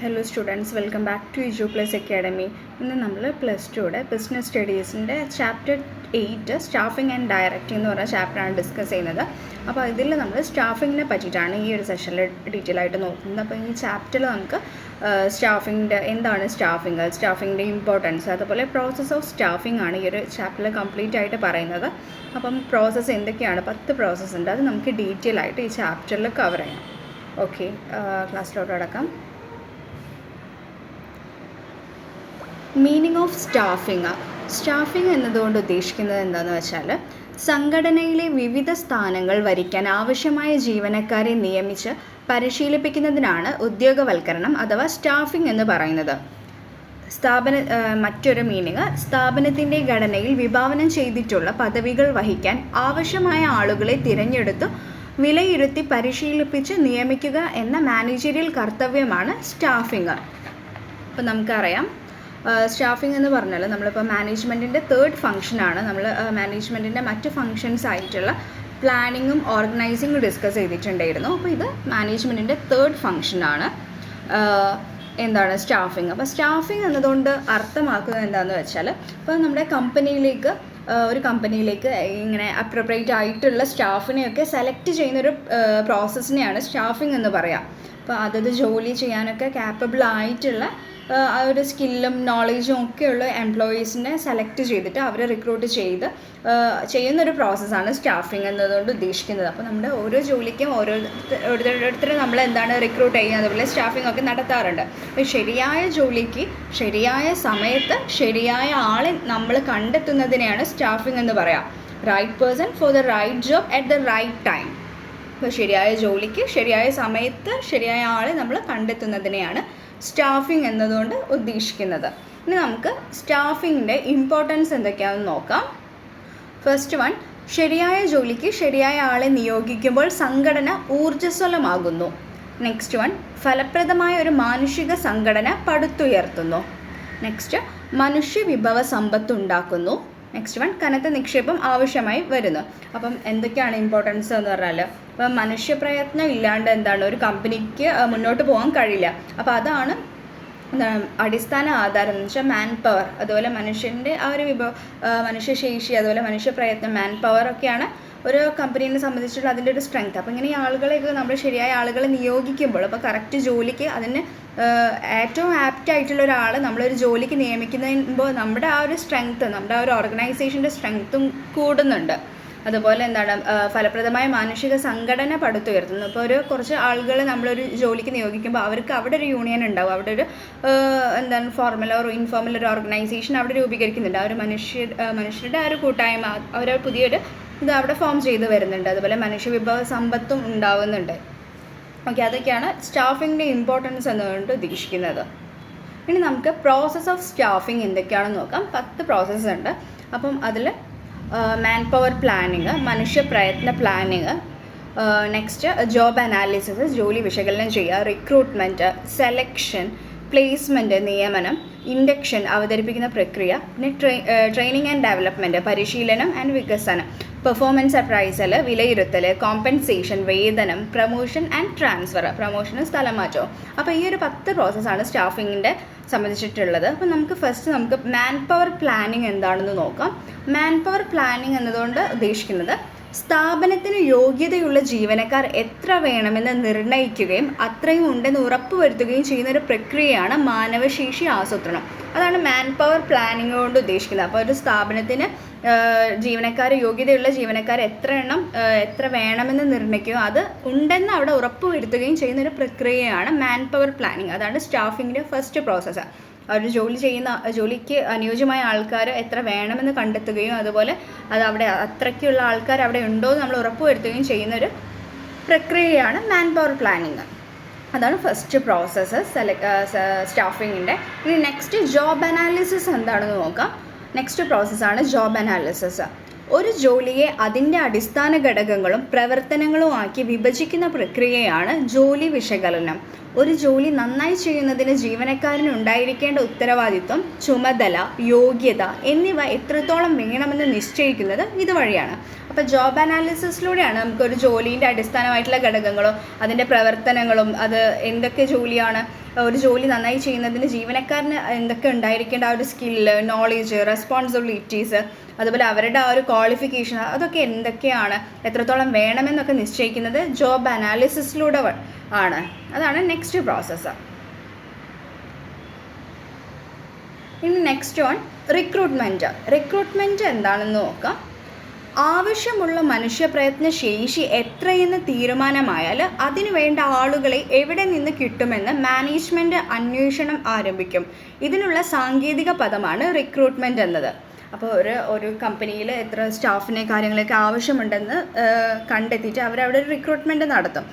Hello students, welcome back to Iju plus academy. ഇന്ന് നമ്മൾ plus ടുയുടെ ബിസിനസ് സ്റ്റഡീസിൻ്റെ ചാപ്റ്റർ 8 സ്റ്റാഫിംഗ് ആൻഡ് ഡയറക്റ്റിംഗ് എന്ന് പറഞ്ഞ ചാപ്റ്ററാണ് ഡിസ്കസ് ചെയ്യുന്നത്. അപ്പോൾ ഇതിൽ നമ്മൾ സ്റ്റാഫിങ്ങിനെ പറ്റിയിട്ടാണ് ഈ ഒരു സെഷനിൽ ഡീറ്റെയിൽ ആയിട്ട് നോക്കുന്നത്. അപ്പോൾ ഈ ചാപ്റ്ററിൽ നമുക്ക് സ്റ്റാഫിങ്ങിൻ്റെ എന്താണ് സ്റ്റാഫിങ്ങിൻ്റെ ഇമ്പോർട്ടൻസ്, അതുപോലെ പ്രോസസ്സ് ഓഫ് സ്റ്റാഫിംഗ് ആണ് ഈ ഒരു ചാപ്റ്ററിൽ കംപ്ലീറ്റ് ആയിട്ട് പറയുന്നത്. അപ്പം പ്രോസസ്സ് എന്തൊക്കെയാണ്, 10 പ്രോസസ്സ് ഉണ്ട്. അത് നമുക്ക് ഡീറ്റെയിൽ ആയിട്ട് ഈ ചാപ്റ്ററിൽ കവർ ചെയ്യാം. ഓക്കെ, ക്ലാസ്സിലോട്ട് അടക്കാം. മീനിങ് ഓഫ് സ്റ്റാഫിംഗ് എന്നതുകൊണ്ട് ഉദ്ദേശിക്കുന്നത് എന്താണെന്ന് വെച്ചാൽ, സംഘടനയിലെ വിവിധ സ്ഥാനങ്ങൾ വരിക്കാൻ ആവശ്യമായ ജീവനക്കാരെ നിയമിച്ച് പരിശീലിപ്പിക്കുന്നതിനാണ് ഉദ്യോഗവൽക്കരണം അഥവാ സ്റ്റാഫിംഗ് എന്ന് പറയുന്നത്. മറ്റൊരു മീനിങ്, സ്ഥാപനത്തിൻ്റെ ഘടനയിൽ വിഭാവനം ചെയ്തിട്ടുള്ള പദവികൾ വഹിക്കാൻ ആവശ്യമായ ആളുകളെ തിരഞ്ഞെടുത്ത് വിലയിരുത്തി പരിശീലിപ്പിച്ച് നിയമിക്കുക എന്ന മാനേജറിയൽ കർത്തവ്യമാണ് സ്റ്റാഫിംഗ്. അപ്പോൾ നമുക്കറിയാം, സ്റ്റാഫിംഗ് എന്ന് പറഞ്ഞാൽ നമ്മളിപ്പോൾ മാനേജ്മെൻറ്റിൻ്റെ തേർഡ് ഫംഗ്ഷനാണ്. നമ്മൾ മാനേജ്മെൻറ്റിൻ്റെ മറ്റ് ഫങ്ഷൻസ് ആയിട്ടുള്ള പ്ലാനിങ്ങും ഓർഗനൈസിങ്ങും ഡിസ്കസ് ചെയ്തിട്ടുണ്ടായിരുന്നു. അപ്പോൾ ഇത് മാനേജ്മെൻറ്റിൻ്റെ തേർഡ് ഫംഗ്ഷനാണ്. എന്താണ് സ്റ്റാഫിംഗ്? അപ്പോൾ സ്റ്റാഫിംഗ് എന്നതുകൊണ്ട് അർത്ഥമാക്കുന്നത് എന്താണെന്ന് വെച്ചാൽ, ഇപ്പോൾ നമ്മുടെ ഒരു കമ്പനിയിലേക്ക് ഇങ്ങനെ അപ്രോപ്രിയേറ്റ് ആയിട്ടുള്ള സ്റ്റാഫിനെയൊക്കെ സെലക്ട് ചെയ്യുന്നൊരു പ്രോസസ്സിനെയാണ് സ്റ്റാഫിംഗ് എന്ന് പറയാം. അപ്പോൾ അതത് ജോലി ചെയ്യാനൊക്കെ കാപ്പബിൾ ആയിട്ടുള്ള ആ ഒരു സ്കില്ലും നോളേജും ഒക്കെയുള്ള എംപ്ലോയീസിനെ സെലക്ട് ചെയ്തിട്ട് അവരെ റിക്രൂട്ട് ചെയ്യുന്നൊരു പ്രോസസ്സാണ് സ്റ്റാഫിംഗ് എന്നതുകൊണ്ട് ഉദ്ദേശിക്കുന്നത്. അപ്പോൾ നമ്മുടെ ഓരോ ജോലിക്കും ഓരോരുത്തരും നമ്മൾ റിക്രൂട്ട് ചെയ്യുക, അതുപോലെ സ്റ്റാഫിംഗ് ഒക്കെ നടത്താറുണ്ട്. അപ്പോൾ ശരിയായ ജോലിക്ക് ശരിയായ സമയത്ത് ശരിയായ ആളെ നമ്മൾ കണ്ടെത്തുന്നതിനെയാണ് സ്റ്റാഫിംഗ് എന്ന് പറയാം. Right person for the right job at the right time. അപ്പോൾ ശരിയായ ജോലിക്ക് ശരിയായ സമയത്ത് ശരിയായ ആളെ നമ്മൾ കണ്ടെത്തുന്നതിനെയാണ് സ്റ്റാഫിംഗ് എന്നതുകൊണ്ട് ഉദ്ദേശിക്കുന്നത്. ഇനി നമുക്ക് സ്റ്റാഫിങ്ങിൻ്റെ ഇമ്പോർട്ടൻസ് എന്തൊക്കെയാണെന്ന് നോക്കാം. ഫസ്റ്റ് വൺ, ശരിയായ ജോലിക്ക് ശരിയായ ആളെ നിയോഗിക്കുമ്പോൾ സംഘടന ഊർജ്ജസ്വലമാകുന്നു. നെക്സ്റ്റ് വൺ, ഫലപ്രദമായ ഒരു മാനുഷിക സംഘടന പടുത്തുയർത്തുന്നു. നെക്സ്റ്റ്, മനുഷ്യ വിഭവ സമ്പത്ത് ഉണ്ടാക്കുന്നു. നെക്സ്റ്റ് വൺ, കനത്ത നിക്ഷേപം ആവശ്യമായി വരുന്നു. അപ്പം എന്തൊക്കെയാണ് ഇമ്പോർട്ടൻസ് എന്ന് പറഞ്ഞാൽ, ഇപ്പം മനുഷ്യപ്രയത്നം ഇല്ലാണ്ട് ഒരു കമ്പനിക്ക് മുന്നോട്ട് പോകാൻ കഴിയില്ല. അപ്പോൾ അതാണ് അടിസ്ഥാന ആധാരം എന്ന് വെച്ചാൽ മാൻ പവർ, അതുപോലെ മനുഷ്യൻ്റെ ആ ഒരു മനുഷ്യശേഷി, അതുപോലെ മനുഷ്യപ്രയത്നം, മാൻ പവർ ഒക്കെയാണ് ഒരു കമ്പനീനെ സംബന്ധിച്ചിട്ടുള്ള അതിൻ്റെ ഒരു സ്ട്രെങ്ത്. അപ്പോൾ ഇങ്ങനെ ഈ ആളുകളെയൊക്കെ നമ്മൾ ശരിയായ ആളുകളെ നിയോഗിക്കുമ്പോൾ, അപ്പോൾ കറക്റ്റ് ജോലിക്ക് അതിന് ഏറ്റവും ആപ്റ്റ് ആയിട്ടുള്ള ഒരാൾ നമ്മളൊരു ജോലിക്ക് നിയമിക്കുമ്പോൾ നമ്മുടെ ആ ഒരു സ്ട്രെങ്ത്ത്, നമ്മുടെ ആ ഒരു ഓർഗനൈസേഷൻ്റെ സ്ട്രെങ്ത്തും കൂടുന്നുണ്ട്. അതുപോലെ ഫലപ്രദമായ മാനുഷിക സംഘടന പടുത്തുയർത്തുന്നു. അപ്പോൾ കുറച്ച് ആളുകളെ നമ്മളൊരു ജോലിക്ക് നിയോഗിക്കുമ്പോൾ അവർക്ക് അവിടെ ഒരു യൂണിയൻ ഉണ്ടാവും, അവിടെ ഒരു ഫോർമൽ ഓർ ഇൻഫോർമൽ ഒരു ഓർഗനൈസേഷൻ അവിടെ രൂപീകരിക്കുന്നുണ്ട്. ആ ഒരു മനുഷ്യരുടെ ആ ഒരു കൂട്ടായ്മ, അവരൊരു പുതിയൊരു ഇത് അവിടെ ഫോം ചെയ്ത് വരുന്നുണ്ട്. അതുപോലെ മനുഷ്യ വിഭവ സമ്പത്തും ഉണ്ടാവുന്നുണ്ട്. ഓക്കെ, അതൊക്കെയാണ് സ്റ്റാഫിങ്ങിൻ്റെ ഇമ്പോർട്ടൻസ് എന്നുകൊണ്ട് ഉദ്ദേശിക്കുന്നത്. ഇനി നമുക്ക് പ്രോസസ്സ് ഓഫ് സ്റ്റാഫിംഗ് എന്തൊക്കെയാണെന്ന് നോക്കാം. 10 പ്രോസസ്സ് ഉണ്ട്. അപ്പം അതിൽ മാൻ പവർ പ്ലാനിങ്, മനുഷ്യ പ്രയത്ന പ്ലാനിങ്, നെക്സ്റ്റ് ജോബ് അനാലിസിസ്, ജോലി വിശകലനം ചെയ്യുക, റിക്രൂട്ട്മെൻറ്റ്, സെലക്ഷൻ, പ്ലേസ്മെൻറ്റ്, നിയമനം, ഇൻഡക്ഷൻ, അവതരിപ്പിക്കുന്ന പ്രക്രിയ, പിന്നെ ട്രെയിനിങ് ആൻഡ് ഡെവലപ്മെൻറ്റ്, പരിശീലനം ആൻഡ് വികസനം, പെർഫോമൻസ് അപ്രൈസൽ, വിലയിരുത്തൽ, കോമ്പൻസേഷൻ, വേതനം, പ്രൊമോഷൻ ആൻഡ് ട്രാൻസ്ഫർ, പ്രൊമോഷനും സ്ഥലമാറ്റവും. അപ്പോൾ ഈ ഒരു 10 പ്രോസസ്സാണ് സ്റ്റാഫിങ്ങിൻ്റെ സംബന്ധിച്ചിട്ടുള്ളത്. അപ്പോൾ നമുക്ക് മാൻ പവർ പ്ലാനിങ് എന്താണെന്ന് നോക്കാം. മാൻ പവർ പ്ലാനിങ് എന്നതുകൊണ്ട് ഉദ്ദേശിക്കുന്നത്, സ്ഥാപനത്തിന് യോഗ്യതയുള്ള ജീവനക്കാർ എത്ര വേണമെന്ന് നിർണ്ണയിക്കുകയും അത്രയും ഉണ്ടെന്ന് ഉറപ്പുവരുത്തുകയും ചെയ്യുന്ന ഒരു പ്രക്രിയയാണ് മാനവശേഷി ആസൂത്രണം. അതാണ് മാൻ പവർ പ്ലാനിങ് കൊണ്ട് ഉദ്ദേശിക്കുന്നത്. അപ്പോൾ ഒരു സ്ഥാപനത്തിന് യോഗ്യതയുള്ള ജീവനക്കാർ എത്ര വേണമെന്ന് നിർണ്ണയിക്കുകയും അത് ഉണ്ടെന്ന് അവിടെ ഉറപ്പുവരുത്തുകയും ചെയ്യുന്ന ഒരു പ്രക്രിയയാണ് മാൻ പവർ പ്ലാനിങ്. അതാണ് സ്റ്റാഫിങ്ങിൻ്റെ ഫസ്റ്റ് പ്രോസസ്സ്. ഒരു ജോലിക്ക് അനുയോജ്യമായ ആൾക്കാർ എത്ര വേണമെന്ന് കണ്ടെത്തുകയും അതുപോലെ അത് അവിടെ അത്രയ്ക്കുള്ള ആൾക്കാർ അവിടെ ഉണ്ടോ എന്ന് നമ്മൾ ഉറപ്പുവരുത്തുകയും ചെയ്യുന്നൊരു പ്രക്രിയയാണ് മാൻ പവർ പ്ലാനിങ്. അതാണ് ഫസ്റ്റ് പ്രോസസ്സ് സ്റ്റാഫിങ്ങിൻ്റെ. ഇനി നെക്സ്റ്റ് ജോബ് അനാലിസിസ് എന്താണെന്ന് നോക്കാം. നെക്സ്റ്റ് പ്രോസസ്സാണ് ജോബ് അനാലിസിസ്. ഒരു ജോലിയെ അതിൻ്റെ അടിസ്ഥാന ഘടകങ്ങളും പ്രവർത്തനങ്ങളും ആക്കി വിഭജിക്കുന്ന പ്രക്രിയയാണ് ജോലി വിശകലനം. ഒരു ജോലി നന്നായി ചെയ്യുന്നതിന് ജീവനക്കാരന് ഉണ്ടായിരിക്കേണ്ട ഉത്തരവാദിത്വം, ചുമതല, യോഗ്യത എന്നിവ എത്രത്തോളം വേണമെന്ന് നിശ്ചയിക്കുന്നത് ഇതുവഴിയാണ്. അപ്പോൾ ജോബ് അനാലിസിസിലൂടെയാണ് നമുക്കൊരു ജോലീൻ്റെ അടിസ്ഥാനമായിട്ടുള്ള ഘടകങ്ങളും അതിൻ്റെ പ്രവർത്തനങ്ങളും അത് എന്തൊക്കെ ജോലിയാണ് ഒരു ജോലി നന്നായി ചെയ്യുന്നതിന് ജീവനക്കാരന് എന്തൊക്കെ ഉണ്ടായിരിക്കേണ്ട ആ ഒരു സ്കില്ല്, നോളേജ്, റെസ്പോൺസിബിലിറ്റീസ്, അതുപോലെ അവരുടെ ആ ഒരു ക്വാളിഫിക്കേഷൻ, അതൊക്കെ എന്തൊക്കെയാണ്, എത്രത്തോളം വേണമെന്നൊക്കെ നിശ്ചയിക്കുന്നത് ജോബ് അനാലിസിസിലൂടെ ആണ്. അതാണ് നെക്സ്റ്റ് പ്രോസസ്സ്. ഇനി നെക്സ്റ്റ് വൺ റിക്രൂട്ട്മെൻറ്റ്. റിക്രൂട്ട്മെൻറ്റ് എന്താണെന്ന് നോക്കാം. ആവശ്യമുള്ള മനുഷ്യപ്രയത്ന ശേഷി എത്രയെന്ന് തീരുമാനമായാൽ അതിനു വേണ്ട ആളുകളെ എവിടെ നിന്ന് കിട്ടുമെന്ന് മാനേജ്മെൻറ്റ് അന്വേഷണം ആരംഭിക്കും. ഇതിനുള്ള സാങ്കേതിക പദമാണ് റിക്രൂട്ട്മെൻറ്റ് എന്നത്. അപ്പോൾ ഒരു കമ്പനിയിൽ എത്ര സ്റ്റാഫിനെ കാര്യങ്ങളൊക്കെ ആവശ്യമുണ്ടെന്ന് കണ്ടെത്തിയിട്ട് അവരവിടെ ഒരു റിക്രൂട്ട്മെൻറ്റ് നടത്തും.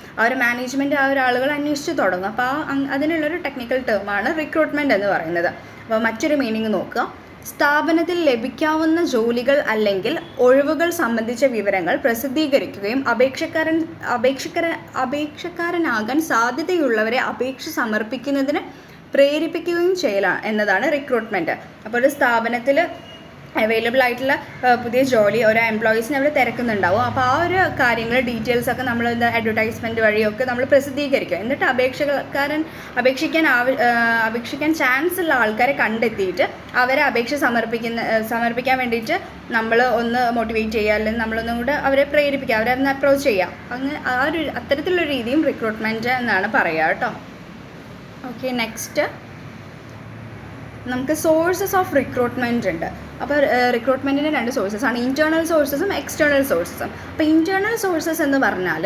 മാനേജ്മെൻറ്റ് ആ ഒരു ആളുകൾ അന്വേഷിച്ച് തുടങ്ങും. അപ്പോൾ അതിനുള്ളൊരു ടെക്നിക്കൽ ടേമാണ് റിക്രൂട്ട്മെൻറ്റ് എന്ന് പറയുന്നത്. അപ്പോൾ മറ്റൊരു മീനിങ് നോക്കുക. സ്ഥാപനത്തിൽ ലഭിക്കാവുന്ന ജോലികൾ അല്ലെങ്കിൽ ഒഴിവുകൾ സംബന്ധിച്ച വിവരങ്ങൾ പ്രസിദ്ധീകരിക്കുകയും അപേക്ഷക്കാരനാകാൻ സാധ്യതയുള്ളവരെ അപേക്ഷ സമർപ്പിക്കുന്നതിന് പ്രേരിപ്പിക്കുകയും ചെയ്യലാണ് എന്നതാണ് റിക്രൂട്ട്മെൻറ്റ്. അപ്പോൾ ഒരു സ്ഥാപനത്തിൽ അവൈലബിൾ ആയിട്ടുള്ള പുതിയ ജോലി ഓരോ എംപ്ലോയീസിനെ അവർ തിരക്കുന്നുണ്ടാവും. അപ്പോൾ ആ ഒരു കാര്യങ്ങൾ ഡീറ്റെയിൽസൊക്കെ നമ്മൾ അഡ്വർടൈസ്മെൻറ്റ് വഴിയൊക്കെ നമ്മൾ പ്രസിദ്ധീകരിക്കും. എന്നിട്ട് അപേക്ഷിക്കാൻ ചാൻസ് ഉള്ള ആൾക്കാരെ കണ്ടെത്തിയിട്ട് അവരെ അപേക്ഷ സമർപ്പിക്കാൻ വേണ്ടിയിട്ട് നമ്മൾ ഒന്ന് മോട്ടിവേറ്റ് ചെയ്യുക, അല്ലെങ്കിൽ നമ്മളൊന്നും കൂടെ അവരെ പ്രേരിപ്പിക്കുക, അവരെ ഒന്ന് അപ്രോച്ച് ചെയ്യുക. അങ്ങനെ അത്തരത്തിലുള്ള രീതിയും റിക്രൂട്ട്മെൻറ്റ് എന്നാണ് പറയുക കേട്ടോ. ഓക്കെ, നെക്സ്റ്റ് നമുക്ക് സോഴ്സസ് ഓഫ് റിക്രൂട്ട്മെൻറ്റ് ഉണ്ട്. അപ്പോൾ റിക്രൂട്ട്മെൻറ്റിൻ്റെ 2 സോഴ്സസാണ്, ഇൻറ്റേർണൽ സോഴ്സസും എക്സ്റ്റേണൽ സോഴ്സസും. അപ്പോൾ ഇൻറ്റേർണൽ സോഴ്സസ് എന്ന് പറഞ്ഞാൽ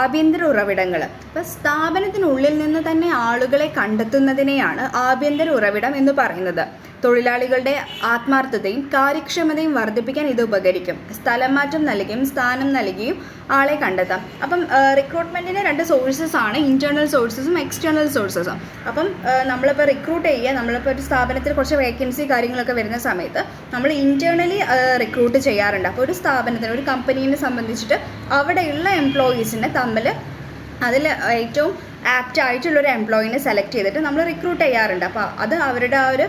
ആഭ്യന്തര ഉറവിടങ്ങൾ. അപ്പോൾ സ്ഥാപനത്തിനുള്ളിൽ നിന്ന് തന്നെ ആളുകളെ കണ്ടെത്തുന്നതിനെയാണ് ആഭ്യന്തര ഉറവിടം എന്ന് പറയുന്നത്. തൊഴിലാളികളുടെ ആത്മാർത്ഥതയും കാര്യക്ഷമതയും വർദ്ധിപ്പിക്കാൻ ഇത് ഉപകരിക്കും. സ്ഥലം മാറ്റം നൽകിയും സ്ഥാനം നൽകിയും ആളെ കണ്ടെത്താം. അപ്പം റിക്രൂട്ട്മെൻറ്റിന് 2 സോഴ്സസ് ആണ്, ഇൻറ്റേർണൽ സോഴ്സസും എക്സ്റ്റേണൽ സോഴ്സസും. അപ്പം നമ്മളിപ്പോൾ റിക്രൂട്ട് ചെയ്യുക, നമ്മളിപ്പോൾ ഒരു സ്ഥാപനത്തിൽ കുറച്ച് വേക്കൻസി കാര്യങ്ങളൊക്കെ വരുന്ന സമയത്ത് നമ്മൾ ഇൻറ്റേർണലി റിക്രൂട്ട് ചെയ്യാറുണ്ട്. അപ്പോൾ ഒരു സ്ഥാപനത്തിന്, ഒരു കമ്പനീനെ സംബന്ധിച്ചിട്ട് അവിടെയുള്ള എംപ്ലോയീസിനെ തമ്മിൽ അതിൽ ഏറ്റവും ആപ്റ്റ് ആയിട്ടുള്ളൊരു എംപ്ലോയീനെ സെലക്ട് ചെയ്തിട്ട് നമ്മൾ റിക്രൂട്ട് ചെയ്യാറുണ്ട്. അപ്പോൾ അത് അവരുടെ ആ ഒരു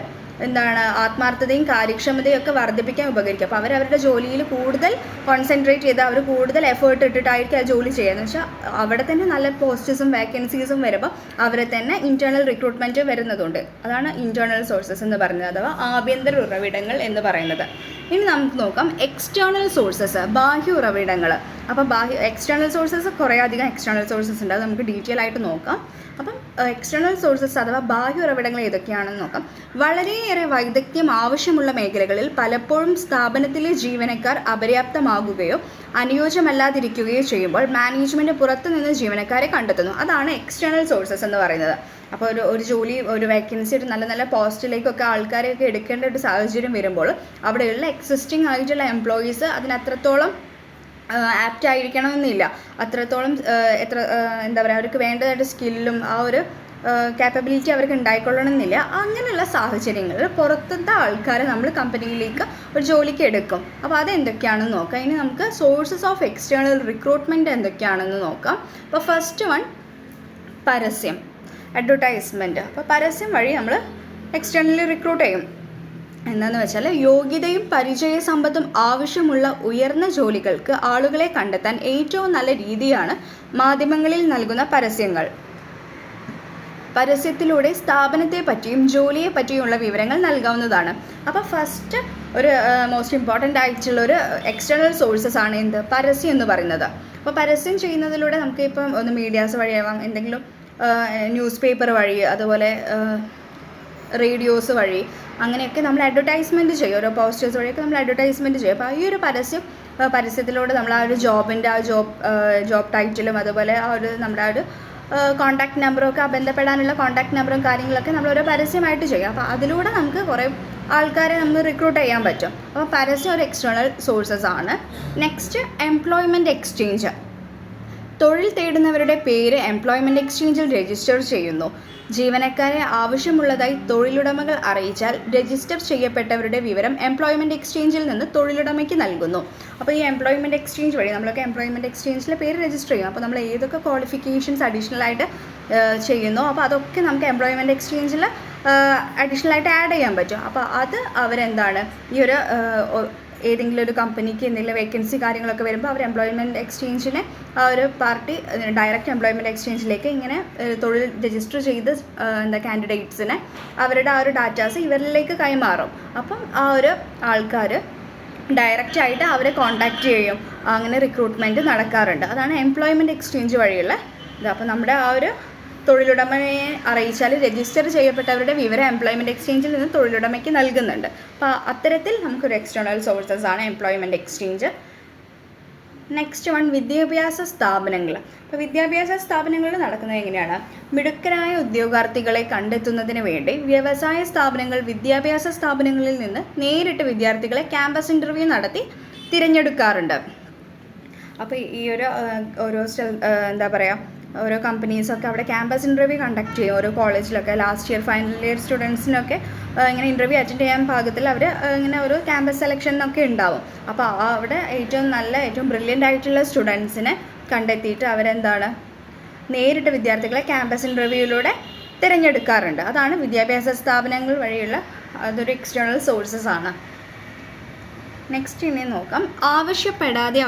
ആത്മാർത്ഥതയും കാര്യക്ഷമതയും ഒക്കെ വർദ്ധിപ്പിക്കാൻ ഉപകരിക്കും. അപ്പോൾ അവരവരുടെ ജോലിയിൽ കൂടുതൽ കോൺസെൻട്രേറ്റ് ചെയ്ത് അവർ കൂടുതൽ എഫേർട്ട് ഇട്ടിട്ടായിരിക്കും ആ ജോലി ചെയ്യുക. എന്ന് വെച്ചാൽ അവിടെ തന്നെ നല്ല പോസ്റ്റസും വേക്കൻസീസും വരുമ്പോൾ അവരെ തന്നെ ഇൻറ്റേർണൽ റിക്രൂട്ട്മെൻറ്റ് വരുന്നതുണ്ട്. അതാണ് ഇൻറ്റേർണൽ സോഴ്സസ് എന്ന് പറയുന്നത്, അഥവാ ആഭ്യന്തര ഉറവിടങ്ങൾ എന്ന് പറയുന്നത്. ഇനി നമുക്ക് നോക്കാം എക്സ്റ്റേണൽ സോഴ്സസ്, ബാഹ്യ ഉറവിടങ്ങൾ. അപ്പോൾ എക്സ്റ്റേണൽ സോഴ്സസ് കുറേ അധികം എക്സ്റ്റേണൽ സോഴ്സസ് ഉണ്ട്, അത് നമുക്ക് ഡീറ്റെയിൽ ആയിട്ട് നോക്കാം. അപ്പം എക്സ്റ്റേണൽ സോഴ്സസ് അഥവാ ബാഹ്യ ഉറവിടങ്ങൾ ഏതൊക്കെയാണെന്ന് നോക്കാം. വളരെയേറെ വൈദഗ്ധ്യം ആവശ്യമുള്ള മേഖലകളിൽ പലപ്പോഴും സ്ഥാപനത്തിലെ ജീവനക്കാർ അപര്യാപ്തമാകുകയോ അനുയോജ്യമല്ലാതിരിക്കുകയോ ചെയ്യുമ്പോൾ മാനേജ്മെൻറ്റ് പുറത്തുനിന്ന് ജീവനക്കാരെ കണ്ടെത്തുന്നു. അതാണ് എക്സ്റ്റേണൽ സോഴ്സസ് എന്ന് പറയുന്നത്. അപ്പോൾ ഒരു ജോലി, ഒരു വേക്കൻസി, ഒരു നല്ല നല്ല പോസ്റ്റിലേക്കൊക്കെ ആൾക്കാരെയൊക്കെ എടുക്കേണ്ട ഒരു സാഹചര്യം വരുമ്പോൾ അവിടെയുള്ള എക്സിസ്റ്റിംഗ് ആയിട്ടുള്ള എംപ്ലോയീസ് അതിനത്രത്തോളം ആപ്റ്റ് ആയിരിക്കണമെന്നില്ല, അത്രത്തോളം എന്താ പറയുക, അവർക്ക് വേണ്ടതായിട്ട് സ്കില്ലും ആ ഒരു കാപ്പബിലിറ്റി അവർക്ക് ഉണ്ടായിക്കൊള്ളണമെന്നില്ല. അങ്ങനെയുള്ള സാഹചര്യങ്ങളിൽ പുറത്തത്തെ ആൾക്കാരെ നമ്മൾ കമ്പനിയിലേക്ക് ഒരു ജോലിക്ക് എടുക്കും. അപ്പോൾ അതെന്തൊക്കെയാണെന്ന് നോക്കാം. ഇനി നമുക്ക് സോഴ്സസ് ഓഫ് എക്സ്റ്റേണൽ റിക്രൂട്ട്മെൻറ്റ് എന്തൊക്കെയാണെന്ന് നോക്കാം. അപ്പോൾ ഫസ്റ്റ് വൺ പരസ്യം, അഡ്വർടൈസ്മെൻറ്റ്. അപ്പോൾ പരസ്യം വഴി നമ്മൾ എക്സ്റ്റേണലി റിക്രൂട്ട് ചെയ്യും. എന്താണെന്ന് വെച്ചാൽ യോഗ്യതയും പരിചയസമ്പത്തും ആവശ്യമുള്ള ഉയർന്ന ജോലികൾക്ക് ആളുകളെ കണ്ടെത്താൻ ഏറ്റവും നല്ല രീതിയാണ് മാധ്യമങ്ങളിൽ നൽകുന്ന പരസ്യങ്ങൾ. പരസ്യത്തിലൂടെ സ്ഥാപനത്തെ പറ്റിയും ജോലിയെ പറ്റിയുമുള്ള വിവരങ്ങൾ നൽകാവുന്നതാണ്. അപ്പോൾ ഫസ്റ്റ് ഒരു മോസ്റ്റ് ഇമ്പോർട്ടൻ്റ് ആയിട്ടുള്ളൊരു എക്സ്റ്റേണൽ സോഴ്സസ് ആണ് എന്ത്, പരസ്യം എന്ന് പറയുന്നത്. അപ്പോൾ പരസ്യം ചെയ്യുന്നതിലൂടെ നമുക്ക് ഇപ്പം ഒന്ന് മീഡിയാസ് വഴിയാവാം, എന്തെങ്കിലും ന്യൂസ് പേപ്പർ വഴി, അതുപോലെ റേഡിയോസ് വഴി, അങ്ങനെയൊക്കെ നമ്മൾ അഡ്വർടൈസ്മെൻറ്റ് ചെയ്യും. ഓരോ പോസ്റ്റേഴ്സ് വഴിയൊക്കെ നമ്മൾ അഡ്വർടൈസ്മെൻറ്റ് ചെയ്യും. അപ്പോൾ ഈ ഒരു പരസ്യത്തിലൂടെ നമ്മൾ ആ ഒരു ജോബിൻ്റെ ജോബ് ടൈറ്റിലും അതുപോലെ നമ്മുടെ ആ ഒരു കോൺടാക്ട് നമ്പറും ഒക്കെ, ബന്ധപ്പെടാനുള്ള കോൺടാക്ട് നമ്പറും കാര്യങ്ങളൊക്കെ നമ്മൾ ഓരോ പരസ്യമായിട്ട് ചെയ്യും. അപ്പോൾ അതിലൂടെ നമുക്ക് കുറേ ആൾക്കാരെ നമ്മൾ റിക്രൂട്ട് ചെയ്യാൻ പറ്റും. അപ്പോൾ പരസ്യം ഒരു എക്സ്റ്റേണൽ സോഴ്സസ് ആണ്. Next employment exchange. തൊഴിൽ തേടുന്നവരുടെ പേര് എംപ്ലോയ്മെൻറ്റ് എക്സ്ചേഞ്ചിൽ രജിസ്റ്റർ ചെയ്യുന്നു. ജീവനക്കാരെ ആവശ്യമുള്ളതായി തൊഴിലുടമകൾ അറിയിച്ചാൽ രജിസ്റ്റർ ചെയ്യപ്പെട്ടവരുടെ വിവരം എംപ്ലോയ്മെൻറ്റ് എക്സ്ചേഞ്ചിൽ നിന്ന് തൊഴിലുടമയ്ക്ക് നൽകുന്നു. അപ്പോൾ ഈ എംപ്ലോയ്മെൻറ്റ് എക്സ്ചേഞ്ച് വഴി നമ്മളൊക്കെ എംപ്ലോയ്മെൻറ്റ് എക്സ്ചേഞ്ചിൽ പേര് രജിസ്റ്റർ ചെയ്യും. അപ്പോൾ നമ്മൾ ഏതൊക്കെ ക്വാളിഫിക്കേഷൻസ് അഡീഷണലായിട്ട് ചെയ്യുന്നോ അപ്പോൾ അതൊക്കെ നമുക്ക് എംപ്ലോയ്മെൻറ്റ് എക്സ്ചേഞ്ചിൽ അഡീഷണലായിട്ട് ആഡ് ചെയ്യാൻ പറ്റും. അപ്പോൾ അത് അവരെന്താണ് ഈ ഒരു ഏതെങ്കിലും ഒരു കമ്പനിക്ക് എന്തെങ്കിലും വേക്കൻസി കാര്യങ്ങളൊക്കെ വരുമ്പോൾ അവർ എംപ്ലോയ്മെൻറ്റ് എക്സ്ചേഞ്ചിനെ ആ ഒരു പാർട്ടി ഡയറക്റ്റ് എംപ്ലോയ്മെൻറ്റ് എക്സ്ചേഞ്ചിലേക്ക് ഇങ്ങനെ തൊഴിൽ രജിസ്റ്റർ ചെയ്ത് കാൻഡിഡേറ്റ്സിനെ അവരുടെ ആ ഒരു ഡാറ്റാസ് ഇവരിലേക്ക് കൈമാറും. അപ്പം ആ ഒരു ആൾക്കാർ ഡയറക്റ്റായിട്ട് അവരെ കോൺടാക്റ്റ് ചെയ്യും. അങ്ങനെ റിക്രൂട്ട്മെൻറ്റ് നടക്കാറുണ്ട്. അതാണ് എംപ്ലോയ്മെൻറ്റ് എക്സ്ചേഞ്ച് വഴിയുള്ള ഇത്. അപ്പോൾ നമ്മുടെ ആ ഒരു തൊഴിലുടമയെ അറിയിച്ചാൽ രജിസ്റ്റർ ചെയ്യപ്പെട്ടവരുടെ വിവരം എംപ്ലോയ്മെൻറ്റ് എക്സ്ചേഞ്ചിൽ നിന്ന് തൊഴിലുടമയ്ക്ക് നൽകുന്നുണ്ട്. അപ്പോൾ അത്തരത്തിൽ നമുക്കൊരു എക്സ്റ്റേണൽ സോഴ്സസ് ആണ് എംപ്ലോയ്മെൻറ്റ് എക്സ്ചേഞ്ച്. നെക്സ്റ്റ് വൺ, വിദ്യാഭ്യാസ സ്ഥാപനങ്ങൾ. അപ്പോൾ വിദ്യാഭ്യാസ സ്ഥാപനങ്ങളിൽ നടക്കുന്നത് എങ്ങനെയാണ്? മിടുക്കരായ ഉദ്യോഗാർത്ഥികളെ കണ്ടെത്തുന്നതിന് വേണ്ടി വ്യവസായ സ്ഥാപനങ്ങൾ വിദ്യാഭ്യാസ സ്ഥാപനങ്ങളിൽ നിന്ന് നേരിട്ട് വിദ്യാർത്ഥികളെ ക്യാമ്പസ് ഇൻ്റർവ്യൂ നടത്തി തിരഞ്ഞെടുക്കാറുണ്ട്. അപ്പോൾ ഈ ഒരു ഓരോ ഓരോ കമ്പനീസൊക്കെ അവിടെ ക്യാമ്പസ് ഇൻ്റർവ്യൂ കണ്ടക്ട് ചെയ്യും. ഓരോ കോളേജിലൊക്കെ ലാസ്റ്റ് ഇയർ ഫൈനൽ ഇയർ സ്റ്റുഡൻസിനൊക്കെ ഇങ്ങനെ ഇൻ്റർവ്യൂ അറ്റൻഡ് ചെയ്യാൻ പാകത്തിൽ അവർ ഇങ്ങനെ ഒരു ക്യാമ്പസ് സെലക്ഷനൊക്കെ ഉണ്ടാവും. അപ്പോൾ അവിടെ ഏറ്റവും ബ്രില്യൻ്റ് ആയിട്ടുള്ള സ്റ്റുഡൻസിനെ കണ്ടെത്തിയിട്ട് നേരിട്ട് വിദ്യാർത്ഥികളെ ക്യാമ്പസ് ഇൻ്റർവ്യൂയിലൂടെ തിരഞ്ഞെടുക്കാറുണ്ട്. അതാണ് വിദ്യാഭ്യാസ സ്ഥാപനങ്ങൾ വഴിയുള്ള അതൊരു എക്സ്റ്റേണൽ സോഴ്സസ് ആണ്. നെക്സ്റ്റ് ഇനി നോക്കാം, ആവശ്യപ്പെടാതെ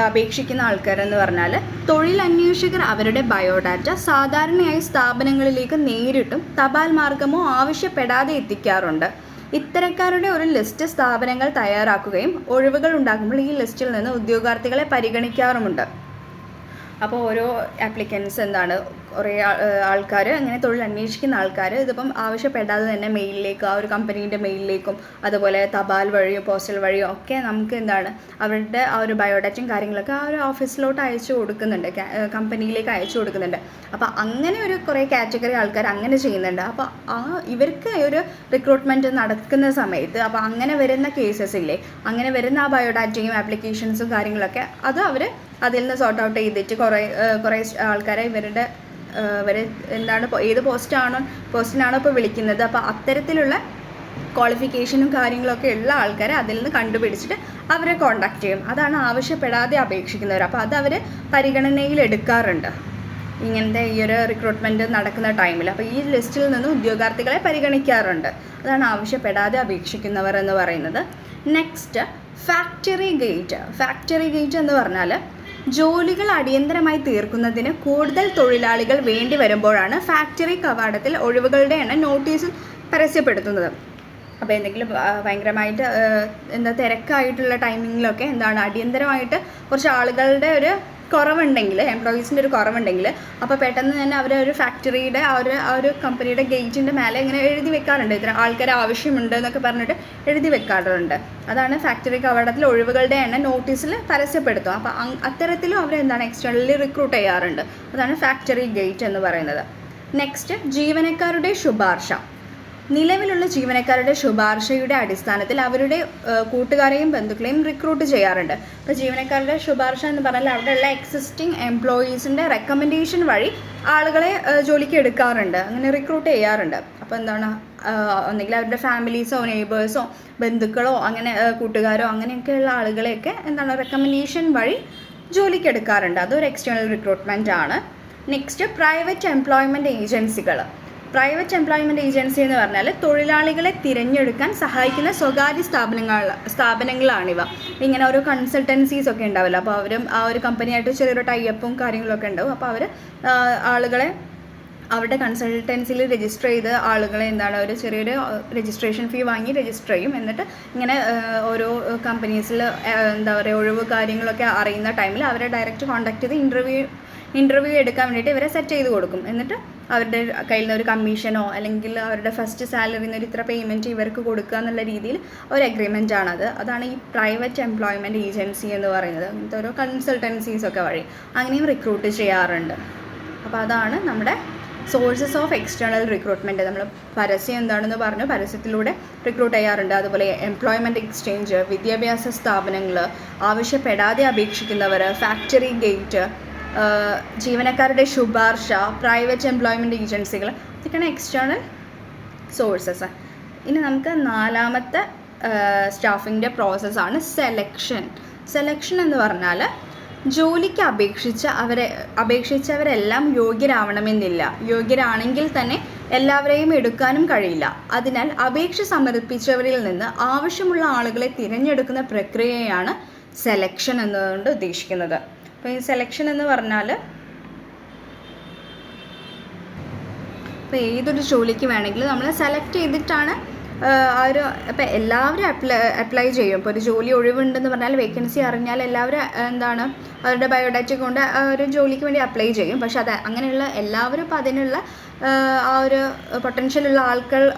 അപേക്ഷിക്കുന്ന ആൾക്കാരെന്ന് പറഞ്ഞാൽ തൊഴിലന്വേഷകർ അവരുടെ ബയോഡാറ്റ സാധാരണയായി സ്ഥാപനങ്ങളിലേക്ക് നേരിട്ടും തപാൽ മാർഗമോ ആവശ്യപ്പെടാതെ എത്തിക്കാറുണ്ട്. ഇത്തരക്കാരുടെ ഒരു ലിസ്റ്റ് സ്ഥാപനങ്ങൾ തയ്യാറാക്കുകയും ഒഴിവുകൾ ഉണ്ടാകുമ്പോൾ ഈ ലിസ്റ്റിൽ നിന്ന് ഉദ്യോഗാർത്ഥികളെ പരിഗണിക്കാറുമുണ്ട്. അപ്പോൾ ഓരോ ആപ്ലിക്കൻസ് കുറേ ആൾക്കാർ അങ്ങനെ തൊഴിൽ അന്വേഷിക്കുന്ന ആൾക്കാർ ഇതിപ്പം ആവശ്യപ്പെടാതെ തന്നെ മെയിലിലേക്ക്, ആ ഒരു കമ്പനീൻ്റെ മെയിലിലേക്കും അതുപോലെ തപാൽ വഴിയോ പോസ്റ്റൽ വഴിയോ ഒക്കെ നമുക്ക് അവരുടെ ആ ഒരു ബയോഡാറ്റയും കാര്യങ്ങളൊക്കെ ആ ഒരു ഓഫീസിലോട്ട് അയച്ചു കൊടുക്കുന്നുണ്ട്, കമ്പനിയിലേക്ക് അയച്ചു കൊടുക്കുന്നുണ്ട്. അപ്പോൾ അങ്ങനെ ഒരു കുറേ കാറ്റഗറി ആൾക്കാർ അങ്ങനെ ചെയ്യുന്നുണ്ട്. അപ്പോൾ ഇവർക്ക് ഒരു റിക്രൂട്ട്മെൻറ്റ് നടക്കുന്ന സമയത്ത് അപ്പോൾ അങ്ങനെ വരുന്ന കേസസ് ഇല്ലേ, അങ്ങനെ വരുന്ന ആ ബയോഡാറ്റയും ആപ്ലിക്കേഷൻസും കാര്യങ്ങളൊക്കെ അത് അവർ അതിൽ നിന്ന് സോർട്ട് ഔട്ട് ചെയ്തിട്ട് കുറേ ആൾക്കാരെ ഇവരെ ഏത് പോസ്റ്റിനാണോ ഇപ്പോൾ വിളിക്കുന്നത്, അപ്പോൾ അത്തരത്തിലുള്ള ക്വാളിഫിക്കേഷനും കാര്യങ്ങളൊക്കെ ഉള്ള ആൾക്കാരെ അതിൽ നിന്ന് കണ്ടുപിടിച്ചിട്ട് അവരെ കോൺടാക്റ്റ് ചെയ്യും. അതാണ് ആവശ്യപ്പെടാതെ അപേക്ഷിക്കുന്നവർ. അപ്പോൾ അത് അവർ പരിഗണനയിൽ എടുക്കാറുണ്ട് ഇങ്ങനത്തെ ഈ ഒരു റിക്രൂട്ട്മെൻറ്റ് നടക്കുന്ന ടൈമിൽ. അപ്പോൾ ഈ ലിസ്റ്റിൽ നിന്ന് ഉദ്യോഗാർത്ഥികളെ പരിഗണിക്കാറുണ്ട്. അതാണ് ആവശ്യപ്പെടാതെ അപേക്ഷിക്കുന്നവർ എന്ന് പറയുന്നത്. നെക്സ്റ്റ്, ഫാക്ടറി ഗേറ്റ് എന്ന് പറഞ്ഞാൽ ജോലികൾ അടിയന്തരമായി തീർക്കുന്നതിന് കൂടുതൽ തൊഴിലാളികൾ വേണ്ടി വരുമ്പോഴാണ് ഫാക്ടറി കവാടത്തിൽ ഒഴിവുകളുടെ എണ്ണം നോട്ടീസിൽ പരസ്യപ്പെടുത്തുന്നത്. അപ്പോൾ എന്തെങ്കിലും ഭയങ്കരമായിട്ട് തിരക്കായിട്ടുള്ള ടൈമിങ്ങിലൊക്കെ അടിയന്തരമായിട്ട് കുറച്ച് ആളുകളുടെ ഒരു കുറവുണ്ടെങ്കിൽ, എംപ്ലോയീസിൻ്റെ ഒരു കുറവുണ്ടെങ്കിൽ, അപ്പോൾ പെട്ടെന്ന് തന്നെ അവർ ഒരു ഫാക്ടറിയുടെ ആ ഒരു കമ്പനിയുടെ ഗേറ്റിൻ്റെ മേലെ ഇങ്ങനെ എഴുതി വെക്കാറുണ്ട്, ഇത്ര ആൾക്കാർ ആവശ്യമുണ്ട് എന്നൊക്കെ പറഞ്ഞിട്ട് എഴുതി വെക്കാറുണ്ട്. അതാണ് ഫാക്ടറി കവാടത്തിൽ ഒഴിവുകളുടെ എണ്ണം നോട്ടീസിൽ പരസ്യപ്പെടുത്തും. അപ്പോൾ അത്തരത്തിലും അവർ എക്സ്റ്റേണലി റിക്രൂട്ട് ചെയ്യാറുണ്ട്. അതാണ് ഫാക്ടറി ഗേറ്റ് എന്ന് പറയുന്നത്. നെക്സ്റ്റ്, ജീവനക്കാരുടെ ശുപാർശ. നിലവിലുള്ള ജീവനക്കാരുടെ ശുപാർശയുടെ അടിസ്ഥാനത്തിൽ അവരുടെ കൂട്ടുകാരെയും ബന്ധുക്കളെയും റിക്രൂട്ട് ചെയ്യാറുണ്ട്. അപ്പോൾ ജീവനക്കാരുടെ ശുപാർശ എന്ന് പറഞ്ഞാൽ അവിടെയുള്ള എക്സിസ്റ്റിംഗ് എംപ്ലോയീസിൻ്റെ റെക്കമെൻഡേഷൻ വഴി ആളുകളെ ജോലിക്ക് എടുക്കാറുണ്ട്, അങ്ങനെ റിക്രൂട്ട് ചെയ്യാറുണ്ട്. അപ്പോൾ ഒന്നുകിൽ അവരുടെ ഫാമിലീസോ നെയ്ബേഴ്സോ ബന്ധുക്കളോ അങ്ങനെ കൂട്ടുകാരോ അങ്ങനെയൊക്കെയുള്ള ആളുകളെയൊക്കെ റെക്കമെൻഡേഷൻ വഴി ജോലിക്ക് എടുക്കാറുണ്ട്. അതൊരു എക്സ്റ്റേണൽ റിക്രൂട്ട്മെൻറ്റ് ആണ്. നെക്സ്റ്റ്, പ്രൈവറ്റ് എംപ്ലോയ്മെൻറ്റ് ഏജൻസി എന്ന് പറഞ്ഞാൽ തൊഴിലാളികളെ തിരഞ്ഞെടുക്കാൻ സഹായിക്കുന്ന സ്വകാര്യ സ്ഥാപനങ്ങളാണിവ. ഇങ്ങനെ ഓരോ കൺസൾട്ടൻസീസ് ഒക്കെ ഉണ്ടാവില്ല, അപ്പോൾ അവരും ആ ഒരു കമ്പനിയായിട്ട് ചെറിയൊരു ടൈപ്പും കാര്യങ്ങളൊക്കെ ഉണ്ടാവും. അപ്പോൾ അവർ ആളുകളെ അവരുടെ കൺസൾട്ടൻസിയിൽ രജിസ്റ്റർ ചെയ്ത് ആളുകളെ ഒരു ചെറിയൊരു രജിസ്ട്രേഷൻ ഫീ വാങ്ങി രജിസ്റ്റർ ചെയ്യും. എന്നിട്ട് ഇങ്ങനെ ഓരോ കമ്പനീസിൽ ഒഴിവ് കാര്യങ്ങളൊക്കെ അറിയുന്ന ടൈമിൽ അവരെ ഡയറക്റ്റ് കോൺടാക്ട് ചെയ്ത് ഇൻ്റർവ്യൂ എടുക്കാൻ വേണ്ടിയിട്ട് ഇവരെ സെറ്റ് ചെയ്ത് കൊടുക്കും. എന്നിട്ട് അവരുടെ കയ്യിൽ നിന്ന് ഒരു കമ്മീഷനോ അല്ലെങ്കിൽ അവരുടെ ഫസ്റ്റ് സാലറിയിൽ നിന്ന് ഇത്ര പേയ്മെൻറ്റ് ഇവർക്ക് കൊടുക്കുക എന്നുള്ള രീതിയിൽ ഒരു അഗ്രിമെൻ്റ് ആണത്. അതാണ് ഈ പ്രൈവറ്റ് എംപ്ലോയ്മെൻറ്റ് ഏജൻസി എന്ന് പറയുന്നത്. അങ്ങനത്തെ ഓരോ കൺസൾട്ടൻസീസൊക്കെ വഴി അങ്ങനെയും റിക്രൂട്ട് ചെയ്യാറുണ്ട്. അപ്പോൾ അതാണ് നമ്മുടെ സോഴ്സസ് ഓഫ് എക്സ്റ്റേണൽ റിക്രൂട്ട്മെൻറ്റ്. നമ്മൾ പരസ്യം എന്താണെന്ന് പറഞ്ഞു, പരസ്യത്തിലൂടെ റിക്രൂട്ട് ചെയ്യാറുണ്ട്. അതുപോലെ എംപ്ലോയ്മെൻറ്റ് എക്സ്ചേഞ്ച്, വിദ്യാഭ്യാസ സ്ഥാപനങ്ങൾ, ആവശ്യപ്പെടാതെ അപേക്ഷിക്കുന്നവർ, ഫാക്ടറി ഗേറ്റ്, ജീവനക്കാരുടെ ശുപാർശ, പ്രൈവറ്റ് എംപ്ലോയ്മെൻറ്റ് ഏജൻസികൾ, ഇതൊക്കെയാണ് എക്സ്റ്റേണൽ സോഴ്സസ്. ഇനി നമുക്ക് നാലാമത്തെ സ്റ്റാഫിങ്ങിൻ്റെ പ്രോസസ്സാണ് സെലക്ഷൻ എന്ന് പറഞ്ഞാൽ ജോലിക്ക് അപേക്ഷിച്ചവരെല്ലാം യോഗ്യരാവണമെന്നില്ല. യോഗ്യരാണെങ്കിൽ തന്നെ എല്ലാവരെയും എടുക്കാനും കഴിയില്ല. അതിനാൽ അപേക്ഷ സമർപ്പിച്ചവരിൽ നിന്ന് ആവശ്യമുള്ള ആളുകളെ തിരഞ്ഞെടുക്കുന്ന പ്രക്രിയയാണ് സെലക്ഷൻ എന്നതുകൊണ്ട് ഉദ്ദേശിക്കുന്നത്. അപ്പോൾ ഈ സെലക്ഷൻ എന്ന് പറഞ്ഞാൽ ഇപ്പോൾ ഏതൊരു ജോലിക്ക് വേണമെങ്കിലും നമ്മൾ സെലക്ട് ചെയ്തിട്ടാണ് ആ ഒരു ഇപ്പം എല്ലാവരും അപ്ലൈ ചെയ്യും. ഇപ്പോൾ ഒരു ജോലി ഒഴിവുണ്ടെന്ന് പറഞ്ഞാൽ വേക്കൻസി അറിഞ്ഞാൽ എല്ലാവരും എന്താണ് അവരുടെ ബയോഡാറ്റ കൊണ്ട് ആ ഒരു ജോലിക്ക് വേണ്ടി അപ്ലൈ ചെയ്യും. പക്ഷെ അത് അങ്ങനെയുള്ള എല്ലാവരും ഇപ്പം അതിനുള്ള ആ ഒരു പൊട്ടൻഷ്യലുള്ള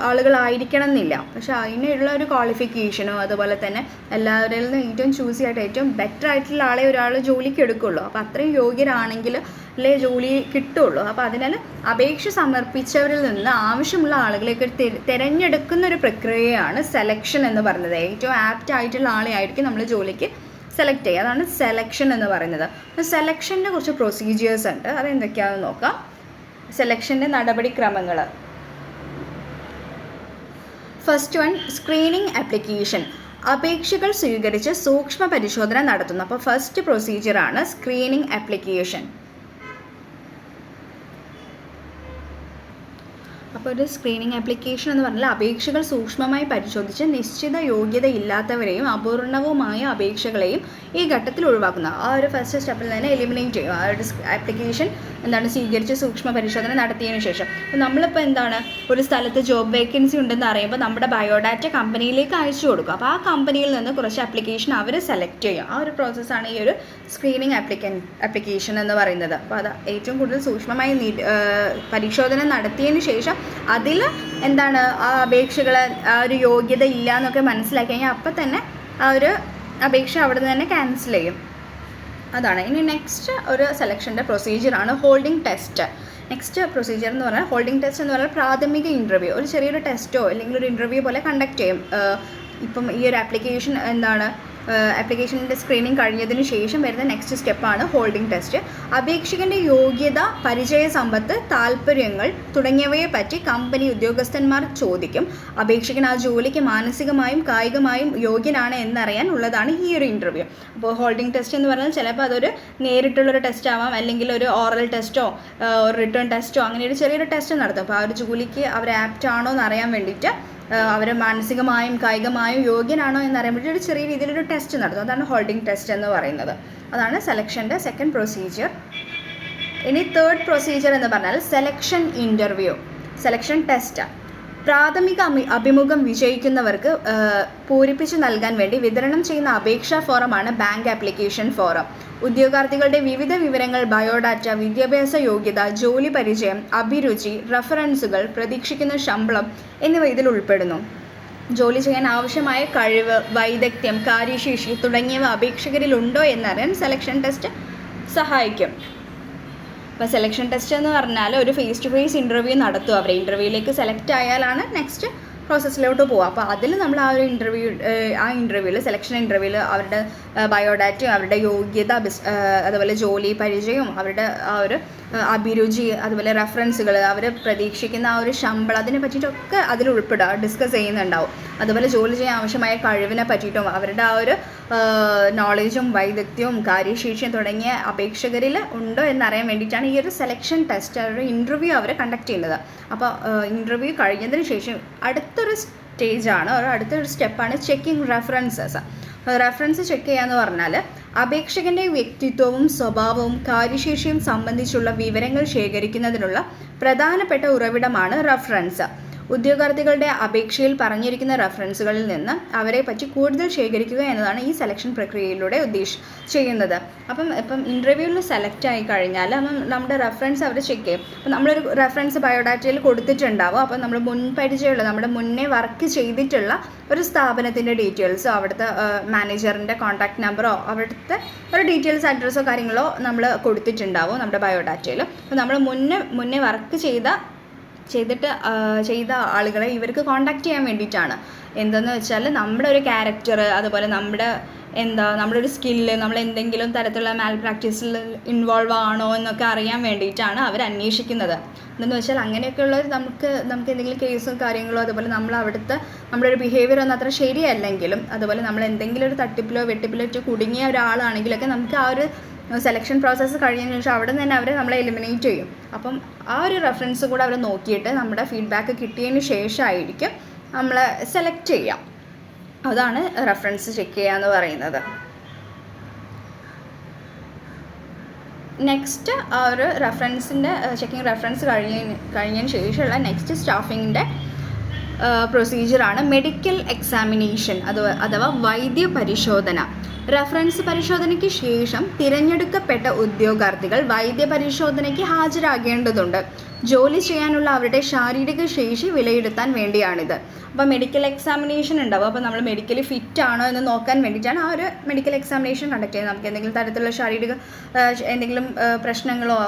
ആളുകളായിരിക്കണം എന്നില്ല. പക്ഷെ അതിനുള്ള ഒരു ക്വാളിഫിക്കേഷനോ അതുപോലെ തന്നെ എല്ലാവരിൽ നിന്നും ഏറ്റവും ചൂസ് ചെയ്യായിട്ട് ഏറ്റവും ബെറ്റർ ആയിട്ടുള്ള ആളെ ഒരാൾ ജോലിക്ക് എടുക്കുള്ളൂ. അപ്പോൾ അത്രയും യോഗ്യരാണെങ്കിൽ അല്ലേ ജോലി കിട്ടുള്ളൂ. അപ്പോൾ അതിനാൽ അപേക്ഷ സമർപ്പിച്ചവരിൽ നിന്ന് ആവശ്യമുള്ള ആളുകളെയൊക്കെ തിരഞ്ഞെടുക്കുന്ന ഒരു പ്രക്രിയയാണ് സെലക്ഷൻ എന്ന് പറയുന്നത്. ഏറ്റവും ആപ്റ്റ് ആയിട്ടുള്ള ആളെ ആയിരിക്കും നമ്മൾ ജോലിക്ക് സെലക്ട് ചെയ്യുക. അതാണ് സെലക്ഷൻ എന്ന് പറയുന്നത്. സെലക്ഷൻ്റെ കുറച്ച് പ്രൊസീജിയേഴ്സ് ഉണ്ട്, അതെന്തൊക്കെയാണെന്ന് നോക്കാം. സെലക്ഷൻ്റെ നടപടിക്രമങ്ങൾ. First one, screening application. അപേക്ഷകൾ സ്വീകരിച്ച് സൂക്ഷ്മ പരിശോധന നടത്തുന്നു. അപ്പോൾ ഫസ്റ്റ് പ്രൊസീജിയറാണ് സ്ക്രീനിങ് ആപ്ലിക്കേഷൻ. അപ്പോൾ ഒരു സ്ക്രീനിങ് ആപ്ലിക്കേഷൻ എന്ന് പറഞ്ഞാൽ അപേക്ഷകൾ സൂക്ഷ്മമായി പരിശോധിച്ച് നിശ്ചിത യോഗ്യതയില്ലാത്തവരെയും അപൂർണവുമായ അപേക്ഷകളെയും ഈ ഘട്ടത്തിൽ ഒഴിവാക്കുന്ന ആ ഒരു ഫസ്റ്റ് സ്റ്റെപ്പിൽ തന്നെ എലിമിനേറ്റ് ചെയ്യും. ആ ഒരു ആപ്ലിക്കേഷൻ എന്താണ് സ്വീകരിച്ച് സൂക്ഷ്മ പരിശോധന നടത്തിയതിന് ശേഷം നമ്മളിപ്പോൾ എന്താണ് ഒരു സ്ഥലത്ത് ജോബ് വേക്കൻസി ഉണ്ടെന്ന് അറിയുമ്പോൾ നമ്മുടെ ബയോഡാറ്റ കമ്പനിയിലേക്ക് അയച്ചു കൊടുക്കും. അപ്പോൾ ആ കമ്പനിയിൽ നിന്ന് കുറച്ച് ആപ്ലിക്കേഷൻ അവർ സെലക്ട് ചെയ്യും. ആ ഒരു പ്രോസസ്സാണ് ഈ ഒരു സ്ക്രീനിങ് ആപ്ലിക്കേഷൻ എന്ന് പറയുന്നത്. അപ്പോൾ അത് ഏറ്റവും കൂടുതൽ സൂക്ഷ്മമായി പരിശോധന നടത്തിയതിന് ശേഷം അതിൽ എന്താണ് ആ അപേക്ഷകൾ ആ ഒരു യോഗ്യത ഇല്ല എന്നൊക്കെ മനസ്സിലാക്കി കഴിഞ്ഞാൽ അപ്പം തന്നെ ആ ഒരു അപേക്ഷ അവിടെ നിന്ന് തന്നെ ക്യാൻസൽ ചെയ്യും. അതാണ്. ഇനി നെക്സ്റ്റ് ഒരു സെലക്ഷൻ്റെ പ്രൊസീജിയറാണ് ഹോൾഡിംഗ് ടെസ്റ്റ്. നെക്സ്റ്റ് പ്രൊസീജിയർ എന്ന് പറഞ്ഞാൽ ഹോൾഡിംഗ് ടെസ്റ്റ് എന്ന് പറഞ്ഞാൽ പ്രാഥമിക ഇൻ്റർവ്യൂ, ഒരു ചെറിയൊരു ടെസ്റ്റോ അല്ലെങ്കിൽ ഒരു ഇൻ്റർവ്യൂ പോലെ കണ്ടക്ട് ചെയ്യും. ഇപ്പം ഈ ഒരു ആപ്ലിക്കേഷൻ എന്താണ് ആപ്ലിക്കേഷൻ്റെ സ്ക്രീനിങ് കഴിഞ്ഞതിന് ശേഷം വരുന്ന നെക്സ്റ്റ് സ്റ്റെപ്പാണ് ഹോൾഡിംഗ് ടെസ്റ്റ്. അപേക്ഷകൻ്റെ യോഗ്യത, പരിചയ സമ്പത്ത്, താല്പര്യങ്ങൾ തുടങ്ങിയവയെ പറ്റി കമ്പനി ഉദ്യോഗസ്ഥന്മാർ ചോദിക്കും. അപേക്ഷകൻ ആ ജോലിക്ക് മാനസികമായും കായികമായും യോഗ്യനാണ് എന്നറിയാൻ ഉള്ളതാണ് ഈ ഒരു ഇൻ്റർവ്യൂ. അപ്പോൾ ഹോൾഡിംഗ് ടെസ്റ്റ് എന്ന് പറഞ്ഞാൽ ചിലപ്പോൾ അതൊരു നേരിട്ടുള്ളൊരു ടെസ്റ്റ് ആവാം, അല്ലെങ്കിൽ ഒരു ഓറൽ ടെസ്റ്റോ ഒരു റിട്ടേൺ ടെസ്റ്റോ അങ്ങനെ ഒരു ചെറിയൊരു ടെസ്റ്റ് നടത്തും. അപ്പോൾ ആ ഒരു ജോലിക്ക് അവർ ആപ്റ്റ് ആണോ എന്ന് അറിയാൻ വേണ്ടിയിട്ട് അവർ മാനസികമായും കായികമായും യോഗ്യനാണോ എന്നറിയാൻ വേണ്ടി ഒരു ചെറിയ രീതിയിലൊരു ടെസ്റ്റ് നടത്തും. അതാണ് ഹോൾഡിംഗ് ടെസ്റ്റ് എന്ന് പറയുന്നത്. അതാണ് സെലക്ഷൻ്റെ സെക്കൻഡ് പ്രൊസീജിയർ. ഇനി തേർഡ് പ്രൊസീജിയർ എന്ന് പറഞ്ഞാൽ സെലക്ഷൻ ഇൻ്റർവ്യൂ, സെലക്ഷൻ ടെസ്റ്റ്. പ്രാഥമിക അഭിമുഖം വിജയിക്കുന്നവർക്ക് പൂരിപ്പിച്ചു നൽകാൻ വേണ്ടി വിതരണം ചെയ്യുന്ന അപേക്ഷാ ഫോറമാണ് ബാങ്ക് ആപ്ലിക്കേഷൻ ഫോറം. ഉദ്യോഗാർത്ഥികളുടെ വിവിധ വിവരങ്ങൾ, ബയോഡാറ്റ, വിദ്യാഭ്യാസ യോഗ്യത, ജോലി പരിചയം, അഭിരുചി, റഫറൻസുകൾ, പ്രതീക്ഷിക്കുന്ന ശമ്പളം എന്നിവ ഇതിൽ ഉൾപ്പെടുന്നു. ജോലി ചെയ്യാൻ ആവശ്യമായ കഴിവ്, വൈദഗ്ധ്യം, കാര്യശേഷി തുടങ്ങിയവ അപേക്ഷകരിലുണ്ടോ എന്നറിയാൻ സെലക്ഷൻ ടെസ്റ്റ് സഹായിക്കും. അപ്പോൾ സെലക്ഷൻ ടെസ്റ്റ് എന്ന് പറഞ്ഞാൽ ഒരു ഫേസ് ടു ഫേസ് ഇൻ്റർവ്യൂ നടത്തും. അവർ ഇൻ്റർവ്യൂവിലേക്ക് സെലക്ട് ആയാലാണ് നെക്സ്റ്റ് പ്രോസസ്സിലോട്ട് പോകുക. അപ്പോൾ അതിൽ നമ്മൾ ആ ഒരു ഇൻ്റർവ്യൂവിൽ സെലക്ഷൻ ഇൻ്റർവ്യൂവിൽ അവരുടെ ബയോഡാറ്റയും അവരുടെ യോഗ്യത, അതുപോലെ ജോലി പരിചയവും അവരുടെ ആ ഒരു അഭിരുചി, അതുപോലെ റെഫറൻസുകൾ, അവർ പ്രതീക്ഷിക്കുന്ന ആ ഒരു ശമ്പളം, അതിനെ പറ്റിയിട്ടൊക്കെ അതിൽ ഉൾപ്പെടുക, ഡിസ്കസ് ചെയ്യുന്നുണ്ടാവും. അതുപോലെ ജോലി ചെയ്യാൻ ആവശ്യമായ കഴിവിനെ പറ്റിയിട്ടും അവരുടെ ആ ഒരു നോളേജും വൈദഗ്ധ്യവും കാര്യശേഷിയും തുടങ്ങിയ അപേക്ഷകരിൽ ഉണ്ടോ എന്നറിയാൻ വേണ്ടിയിട്ടാണ് ഈ ഒരു സെലക്ഷൻ ടെസ്റ്റ്, ഒരു ഇൻ്റർവ്യൂ അവർ കണ്ടക്ട് ചെയ്യുന്നത്. അപ്പോൾ ഇൻ്റർവ്യൂ കഴിഞ്ഞതിന് ശേഷം അടുത്തൊരു സ്റ്റേജാണ്, അടുത്തൊരു സ്റ്റെപ്പാണ് ചെക്കിങ് റെഫറൻസസ്. റെഫറൻസ് ചെക്ക് ചെയ്യാന്ന് പറഞ്ഞാൽ അപേക്ഷകൻ്റെ വ്യക്തിത്വവും സ്വഭാവവും കാര്യശേഷിയും സംബന്ധിച്ചുള്ള വിവരങ്ങൾ ശേഖരിക്കുന്നതിനുള്ള പ്രധാനപ്പെട്ട ഉറവിടമാണ് റെഫറൻസ്. ഉദ്യോഗാർത്ഥികളുടെ അപേക്ഷയിൽ പറഞ്ഞിരിക്കുന്ന റെഫറൻസുകളിൽ നിന്ന് അവരെ പറ്റി കൂടുതൽ ശേഖരിക്കുക എന്നതാണ് ഈ സെലക്ഷൻ പ്രക്രിയയിലൂടെ ചെയ്യുന്നത്. ഇപ്പം ഇൻ്റർവ്യൂവിൽ സെലക്ട് ആയി കഴിഞ്ഞാൽ നമ്മുടെ റെഫറൻസ് അവർ ചെക്ക് ചെയ്യും. അപ്പം നമ്മളൊരു റെഫറൻസ് ബയോഡാറ്റയിൽ കൊടുത്തിട്ടുണ്ടാവും. അപ്പം നമ്മൾ മുൻപരിചയമുള്ള, നമ്മുടെ മുന്നേ വർക്ക് ചെയ്തിട്ടുള്ള ഒരു സ്ഥാപനത്തിൻ്റെ ഡീറ്റെയിൽസോ അവിടുത്തെ മാനേജറിൻ്റെ കോൺടാക്ട് നമ്പറോ അവിടുത്തെ ഒരു ഡീറ്റെയിൽസ്, അഡ്രസ്സോ കാര്യങ്ങളോ നമ്മൾ കൊടുത്തിട്ടുണ്ടാവും നമ്മുടെ ബയോഡാറ്റയിൽ. അപ്പോൾ നമ്മൾ മുന്നേ വർക്ക് ചെയ്ത ആളുകളെ ഇവർക്ക് കോൺടാക്റ്റ് ചെയ്യാൻ വേണ്ടിയിട്ടാണ്. എന്തെന്ന് വെച്ചാൽ നമ്മുടെ ഒരു ക്യാരക്ടർ, അതുപോലെ നമ്മുടെ ഒരു സ്കില്ല്, നമ്മൾ എന്തെങ്കിലും തരത്തിലുള്ള മാൽ പ്രാക്ടീസിൽ ഇൻവോൾവ് ആണോ എന്നൊക്കെ അറിയാൻ വേണ്ടിയിട്ടാണ് അവർ അന്വേഷിക്കുന്നത്. എന്തെന്ന് വെച്ചാൽ അങ്ങനെയൊക്കെയുള്ളത് നമുക്ക് എന്തെങ്കിലും കേസും കാര്യങ്ങളോ, അതുപോലെ നമ്മുടെ ഒരു ബിഹേവിയർ ഒന്നും അത്ര ശരിയല്ലെങ്കിലും, അതുപോലെ നമ്മൾ എന്തെങ്കിലും ഒരു തട്ടിപ്പിലോ വെട്ടിപ്പിലോ കുടുങ്ങിയ ഒരാളാണെങ്കിലൊക്കെ നമുക്ക് ആ ഒരു സെലക്ഷൻ പ്രോസസ്സ് കഴിഞ്ഞതിന് ശേഷം അവിടെ നിന്ന് തന്നെ അവർ നമ്മളെ എലിമിനേറ്റ് ചെയ്യും. അപ്പം ആ ഒരു റെഫറൻസ് കൂടെ അവർ നോക്കിയിട്ട് നമ്മുടെ ഫീഡ്ബാക്ക് കിട്ടിയതിന് ശേഷമായിരിക്കും നമ്മളെ സെലക്ട് ചെയ്യുക. അതാണ് റെഫറൻസ് ചെക്ക് ചെയ്യുക എന്ന് പറയുന്നത്. നെക്സ്റ്റ് ആ ഒരു റെഫറൻസിൻ്റെ ചെക്കിങ് റെഫറൻസ് കഴിഞ്ഞതിന് ശേഷമുള്ള നെക്സ്റ്റ് സ്റ്റാഫിങ്ങിൻ്റെ പ്രൊസീജിയറാണ് മെഡിക്കൽ എക്സാമിനേഷൻ അഥവാ വൈദ്യ പരിശോധന. റെഫറൻസ് പരിശോധനയ്ക്ക് ശേഷം തിരഞ്ഞെടുക്കപ്പെട്ട ഉദ്യോഗാർത്ഥികൾ വൈദ്യ പരിശോധനയ്ക്ക് ഹാജരാകേണ്ടതുണ്ട്. ജോലി ചെയ്യാനുള്ള അവരുടെ ശാരീരിക ശേഷി വിലയിരുത്താൻ വേണ്ടിയാണിത്. അപ്പോൾ മെഡിക്കൽ എക്സാമിനേഷൻ ഉണ്ടാവും. അപ്പോൾ നമ്മൾ മെഡിക്കലി ഫിറ്റ് ആണോ എന്ന് നോക്കാൻ വേണ്ടിയിട്ടാണ് ആ ഒരു മെഡിക്കൽ എക്സാമിനേഷൻ കണ്ടക്ട് ചെയ്യുന്നത്. നമുക്ക് എന്തെങ്കിലും തരത്തിലുള്ള ശാരീരിക എന്തെങ്കിലും പ്രശ്നങ്ങളോ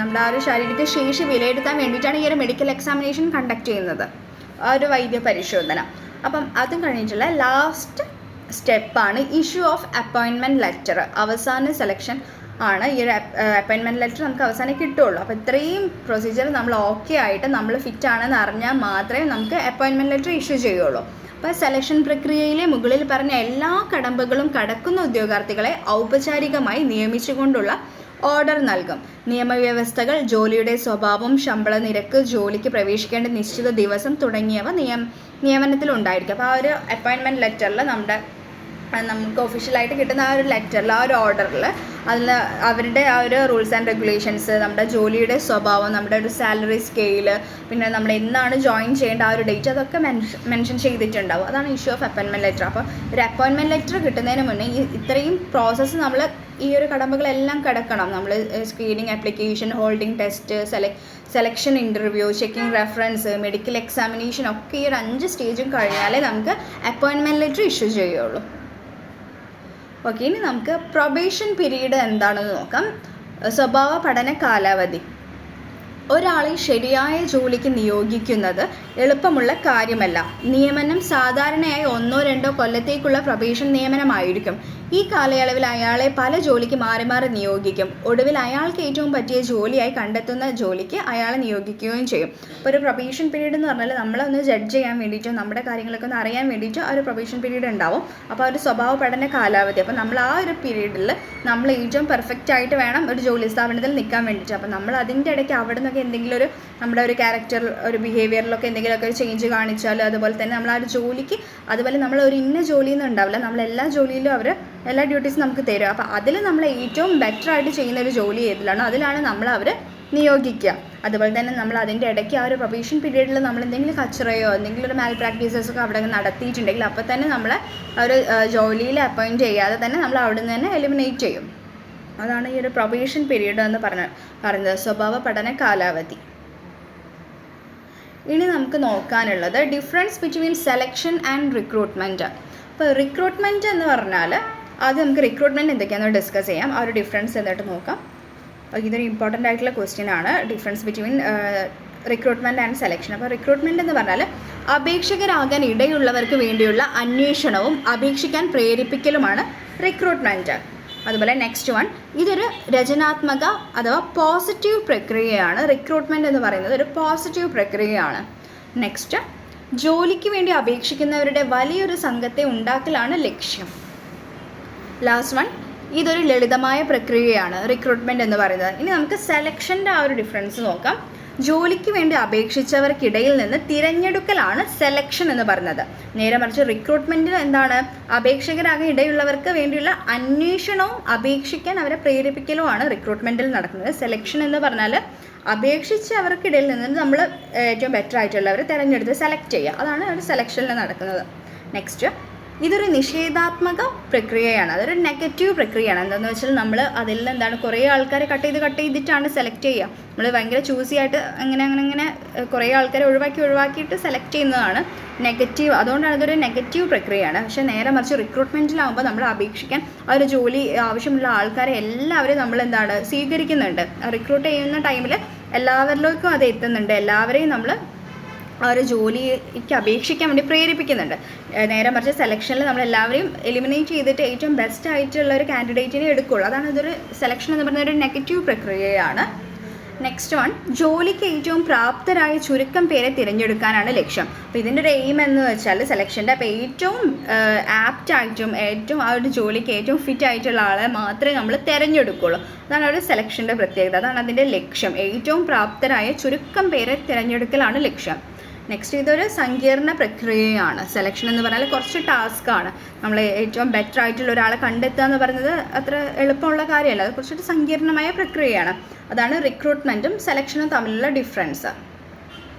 നമ്മുടെ ആ ഒരു ശാരീരിക ശേഷി വിലയിരുത്താൻ വേണ്ടിയിട്ടാണ് ഈ ഒരു മെഡിക്കൽ എക്സാമിനേഷൻ കണ്ടക്ട് ചെയ്യുന്നത്, ആ ഒരു വൈദ്യ പരിശോധന. അപ്പം അതും കഴിഞ്ഞിട്ടുള്ള ലാസ്റ്റ് സ്റ്റെപ്പാണ് ഇഷ്യൂ ഓഫ് അപ്പോയിൻമെൻറ്റ് ലെറ്റർ. അവസാന സെലക്ഷൻ ആണ് ഈ ഒരു അപ്പോയിൻമെൻറ്റ് ലെറ്റർ നമുക്ക് അവസാനം കിട്ടുള്ളൂ. അപ്പോൾ ഇത്രയും പ്രൊസീജിയർ നമ്മൾ ഓക്കെ ആയിട്ട് നമ്മൾ ഫിറ്റ് ആണെന്ന് അറിഞ്ഞാൽ മാത്രമേ നമുക്ക് അപ്പോയിൻമെൻറ്റ് ലെറ്റർ ഇഷ്യൂ ചെയ്യുള്ളൂ. അപ്പോൾ സെലക്ഷൻ പ്രക്രിയയിലെ മുകളിൽ പറഞ്ഞ എല്ലാ കടമ്പകളും കടക്കുന്ന ഉദ്യോഗാർത്ഥികളെ ഔപചാരികമായി നിയമിച്ചുകൊണ്ടുള്ള ഓർഡർ നൽകും. നിയമവ്യവസ്ഥകൾ, ജോലിയുടെ സ്വഭാവം, ശമ്പള നിരക്ക്, ജോലിക്ക് പ്രവേശിക്കേണ്ട നിശ്ചിത ദിവസം തുടങ്ങിയവ നിയമനത്തിലുണ്ടായിരിക്കും. അപ്പോൾ ആ ഒരു അപ്പോയിൻമെൻറ്റ് ലെറ്ററിൽ നമുക്ക് ഒഫീഷ്യലായിട്ട് കിട്ടുന്ന ആ ഒരു ലെറ്ററിൽ, ആ ഒരു ഓർഡറിൽ അതിൽ അവരുടെ ആ ഒരു റൂൾസ് ആൻഡ് റെഗുലേഷൻസ്, നമ്മുടെ ജോലിയുടെ സ്വഭാവം, നമ്മുടെ ഒരു സാലറി സ്കെയില്, പിന്നെ നമ്മൾ എന്നാണ് ജോയിൻ ചെയ്യേണ്ട ആ ഒരു ഡേറ്റ്, അതൊക്കെ മെൻഷൻ ചെയ്തിട്ടുണ്ടാവും. അതാണ് ഇഷ്യൂ ഓഫ് അപ്പോയിൻമെൻറ്റ് ലെറ്റർ. അപ്പോൾ ഒരു അപ്പോയിൻമെൻറ്റ് ലെറ്റർ കിട്ടുന്നതിന് മുന്നേ ഇത്രയും പ്രോസസ്സ് നമ്മൾ ഈ ഒരു കടമ്പകളെല്ലാം കിടക്കണം. നമ്മൾ screening application, holding test, selection interview, checking reference, medical examination ഒക്കെ ഈ ഒരു 5 സ്റ്റേജും കഴിഞ്ഞാലേ നമുക്ക് അപ്പോയിൻമെൻറ്റ് ലെറ്റർ ഇഷ്യൂ ചെയ്യുള്ളൂ. ഓക്കെ, ഇനി നമുക്ക് പ്രൊബേഷൻ പീരീഡ് എന്താണെന്ന് നോക്കാം. സ്വഭാവ പഠന കാലാവധി. ഒരാളെ ശരിയായ ജോലിക്ക് നിയോഗിക്കുന്നത് എളുപ്പമുള്ള കാര്യമല്ല. നിയമനം സാധാരണയായി 1-2 കൊല്ലത്തേക്കുള്ള പ്രൊബേഷൻ നിയമനമായിരിക്കും. ഈ കാലയളവിൽ അയാളെ പല ജോലിക്ക് മാറി മാറി നിയോഗിക്കും. ഒടുവിൽ അയാൾക്ക് ഏറ്റവും പറ്റിയ ജോലിയായി കണ്ടെത്തുന്ന ജോലിക്ക് അയാളെ നിയോഗിക്കുകയും ചെയ്യും. ഇപ്പോൾ ഒരു പ്രൊബേഷൻ പീരീഡ് എന്ന് പറഞ്ഞാൽ നമ്മളൊന്ന് ജഡ്ജ് ചെയ്യാൻ വേണ്ടിയിട്ടോ നമ്മുടെ കാര്യങ്ങളൊക്കെ ഒന്ന് അറിയാൻ വേണ്ടിയിട്ടോ ആ ഒരു പ്രൊബേഷൻ പീരീഡ് ഉണ്ടാവും. അപ്പോൾ ഒരു സ്വഭാവ പഠന കാലാവധി. അപ്പോൾ നമ്മൾ ആ ഒരു പീരീഡിൽ നമ്മൾ ഏറ്റവും പെർഫെക്റ്റ് ആയിട്ട് വേണം ഒരു ജോലി സ്ഥാപനത്തിൽ നിൽക്കാൻ വേണ്ടിയിട്ട്. അപ്പോൾ നമ്മൾ അതിൻ്റെ ഇടയ്ക്ക് അവിടെ നിന്നൊക്കെ എന്തെങ്കിലും ഒരു നമ്മുടെ ഒരു ക്യാരക്ടർ, ഒരു ബിഹേവിയറിലൊക്കെ എന്തെങ്കിലുമൊക്കെ ഒരു ചേഞ്ച് കാണിച്ചാൽ, അതുപോലെ തന്നെ നമ്മൾ ആ ഒരു ജോലിക്ക്, അതുപോലെ നമ്മൾ ഒരു ഇന്ന ജോലിയൊന്നും ഉണ്ടാവില്ല, നമ്മളെല്ലാ ജോലിയിലും അവർ എല്ലാ ഡ്യൂട്ടീസും നമുക്ക് തരും. അപ്പോൾ അതിൽ നമ്മൾ ഏറ്റവും ബെറ്റർ ആയിട്ട് ചെയ്യുന്ന ഒരു ജോലി ഏതിലാണോ അതിലാണ് നമ്മൾ അവർ നിയോഗിക്കുക. അതുപോലെ തന്നെ നമ്മൾ അതിൻ്റെ ഇടയ്ക്ക് ആ ഒരു പ്രൊബേഷൻ പീരീഡിൽ നമ്മൾ എന്തെങ്കിലും കച്ചറയോ എന്തെങ്കിലും ഒരു മാൽ പ്രാക്ടീസസൊക്കെ അവിടെ നടത്തിയിട്ടുണ്ടെങ്കിൽ അപ്പോൾ തന്നെ നമ്മൾ ആ ഒരു ജോലിയിൽ അപ്പോയിൻറ്റ് ചെയ്യാതെ തന്നെ നമ്മൾ അവിടെ നിന്ന് തന്നെ എലിമിനേറ്റ് ചെയ്യും. അതാണ് ഈ ഒരു പ്രൊബേഷൻ പീരീഡ് എന്ന് പറയുന്നത്, സ്വഭാവ പഠന കാലാവധി. ഇനി നമുക്ക് നോക്കാനുള്ളത് difference between selection and recruitment. അപ്പോൾ റിക്രൂട്ട്മെൻറ്റ് എന്ന് പറഞ്ഞാൽ ആദ്യം നമുക്ക് റിക്രൂട്ട്മെൻറ്റ് എന്തൊക്കെയാണെന്ന് ഡിസ്കസ് ചെയ്യാം. ആ ഒരു ഡിഫറൻസ് എന്നിട്ട് നോക്കാം. ഇതൊരു ഇമ്പോർട്ടൻ്റ് ആയിട്ടുള്ള ക്വസ്റ്റ്യൻ ആണ്, difference between recruitment and selection. അപ്പോൾ റിക്രൂട്ട്മെൻറ്റ് എന്ന് പറഞ്ഞാൽ അപേക്ഷകരാകാൻ ഇടയുള്ളവർക്ക് വേണ്ടിയുള്ള അന്വേഷണവും അപേക്ഷിക്കാൻ പ്രേരിപ്പിക്കലുമാണ് റിക്രൂട്ട്മെൻറ്റ്. അതുപോലെ നെക്സ്റ്റ് വൺ, ഇതൊരു രചനാത്മക അഥവാ പോസിറ്റീവ് പ്രക്രിയയാണ്. റിക്രൂട്ട്മെൻറ്റ് എന്ന് പറയുന്നത് ഒരു പോസിറ്റീവ് പ്രക്രിയയാണ്. നെക്സ്റ്റ്, ജോലിക്ക് വേണ്ടി അപേക്ഷിക്കുന്നവരുടെ വലിയൊരു സംഘത്തെ ഉണ്ടാക്കലാണ് ലക്ഷ്യം. ലാസ്റ്റ് വൺ, ഇതൊരു ലളിതമായ പ്രക്രിയയാണ് റിക്രൂട്ട്മെൻറ്റ് എന്ന് പറയുന്നത്. ഇനി നമുക്ക് സെലക്ഷൻ്റെ ആ ഒരു ഡിഫറൻസ് നോക്കാം. ജോലിക്ക് വേണ്ടി അപേക്ഷിച്ചവർക്കിടയിൽ നിന്ന് തിരഞ്ഞെടുക്കലാണ് സെലക്ഷൻ എന്ന് പറയുന്നത്. നേരെ മറിച്ച് റിക്രൂട്ട്മെൻറ്റിൽ എന്താണ്, അപേക്ഷകരാകാൻ ഇടയുള്ളവർക്ക് വേണ്ടിയുള്ള അന്വേഷണവും അപേക്ഷിക്കാൻ അവരെ പ്രേരിപ്പിക്കലുമാണ് റിക്രൂട്ട്മെൻറ്റിൽ നടക്കുന്നത്. സെലക്ഷൻ എന്ന് പറഞ്ഞാൽ അപേക്ഷിച്ചവർക്കിടയിൽ നിന്ന് നമ്മൾ ഏറ്റവും ബെറ്റർ ആയിട്ടുള്ളവരെ തിരഞ്ഞെടുത്ത് സെലക്ട് ചെയ്യുക, അതാണ് ഒരു സെലക്ഷനിൽ നടക്കുന്നത്. നെക്സ്റ്റ്, ഇതൊരു നിഷേധാത്മക പ്രക്രിയയാണ്, അതൊരു നെഗറ്റീവ് പ്രക്രിയയാണ്. എന്താണെന്ന് വെച്ചാൽ നമ്മൾ അതിൽ എന്താണ് കുറേ ആൾക്കാരെ കട്ട് ചെയ്തിട്ടാണ് സെലക്ട് ചെയ്യുക. നമ്മൾ ഭയങ്കര ചൂസി ആയിട്ട് അങ്ങനെ കുറേ ആൾക്കാരെ ഒഴിവാക്കിയിട്ട് സെലക്ട് ചെയ്യുന്നതാണ് നെഗറ്റീവ്. അതുകൊണ്ടാണ് ഇതൊരു നെഗറ്റീവ് പ്രക്രിയയാണ്. പക്ഷേ നേരെ മറിച്ച് റിക്രൂട്ട്മെൻറ്റിലാകുമ്പോൾ നമ്മൾ അപേക്ഷിക്കാൻ ആ ഒരു ജോലി ആവശ്യമുള്ള ആൾക്കാരെ എല്ലാവരെയും നമ്മൾ എന്താണ് സ്വീകരിക്കുന്നുണ്ട്. റിക്രൂട്ട് ചെയ്യുന്ന ടൈമിൽ എല്ലാവരിലേക്കും അത് എത്തുന്നുണ്ട്, എല്ലാവരെയും നമ്മൾ ആ ഒരു ജോലിക്ക് അപേക്ഷിക്കാൻ വേണ്ടി പ്രേരിപ്പിക്കുന്നുണ്ട്. നേരെ മറിച്ച് സെലക്ഷനിൽ നമ്മൾ എല്ലാവരെയും എലിമിനേറ്റ് ചെയ്തിട്ട് ഏറ്റവും ബെസ്റ്റ് ആയിട്ടുള്ള ഒരു കാൻഡിഡേറ്റിനെ എടുക്കുകയുള്ളൂ. അതാണ് ഇതൊരു സെലക്ഷൻ എന്ന് പറയുന്ന ഒരു നെഗറ്റീവ് പ്രക്രിയയാണ്. നെക്സ്റ്റ് വൺ, ജോലിക്ക് ഏറ്റവും പ്രാപ്തരായ ചുരുക്കം പേരെ തിരഞ്ഞെടുക്കാനാണ് ലക്ഷ്യം. അപ്പോൾ ഇതിൻ്റെ ഒരു എയിം എന്ന് വെച്ചാൽ സെലക്ഷൻ്റെ അപ്പോൾ ഏറ്റവും ആപ്റ്റായിട്ടും ഏറ്റവും ആ ഒരു ജോലിക്ക് ഏറ്റവും ഫിറ്റ് ആയിട്ടുള്ള ആളെ മാത്രമേ നമ്മൾ തിരഞ്ഞെടുക്കുകയുള്ളൂ. അതാണ് ഒരു സെലക്ഷൻ്റെ പ്രത്യേകത. അതാണ് അതിൻ്റെ ലക്ഷ്യം. ഏറ്റവും പ്രാപ്തരായ ചുരുക്കം പേരെ തിരഞ്ഞെടുക്കലാണ് ലക്ഷ്യം. നെക്സ്റ്റ്, ഇതൊരു സങ്കീർണ പ്രക്രിയയാണ്. സെലക്ഷൻ എന്ന് പറഞ്ഞാൽ കുറച്ച് ടാസ്ക്കാണ്. നമ്മൾ ഏറ്റവും ബെറ്റർ ആയിട്ടുള്ള ഒരാളെ കണ്ടെത്തുക എന്ന് പറയുന്നത് അത്ര എളുപ്പമുള്ള കാര്യമല്ല. അത് കുറച്ചൊരു സങ്കീർണമായ പ്രക്രിയയാണ്. അതാണ് റിക്രൂട്ട്മെൻറ്റും സെലക്ഷനും തമ്മിലുള്ള ഡിഫറൻസ്.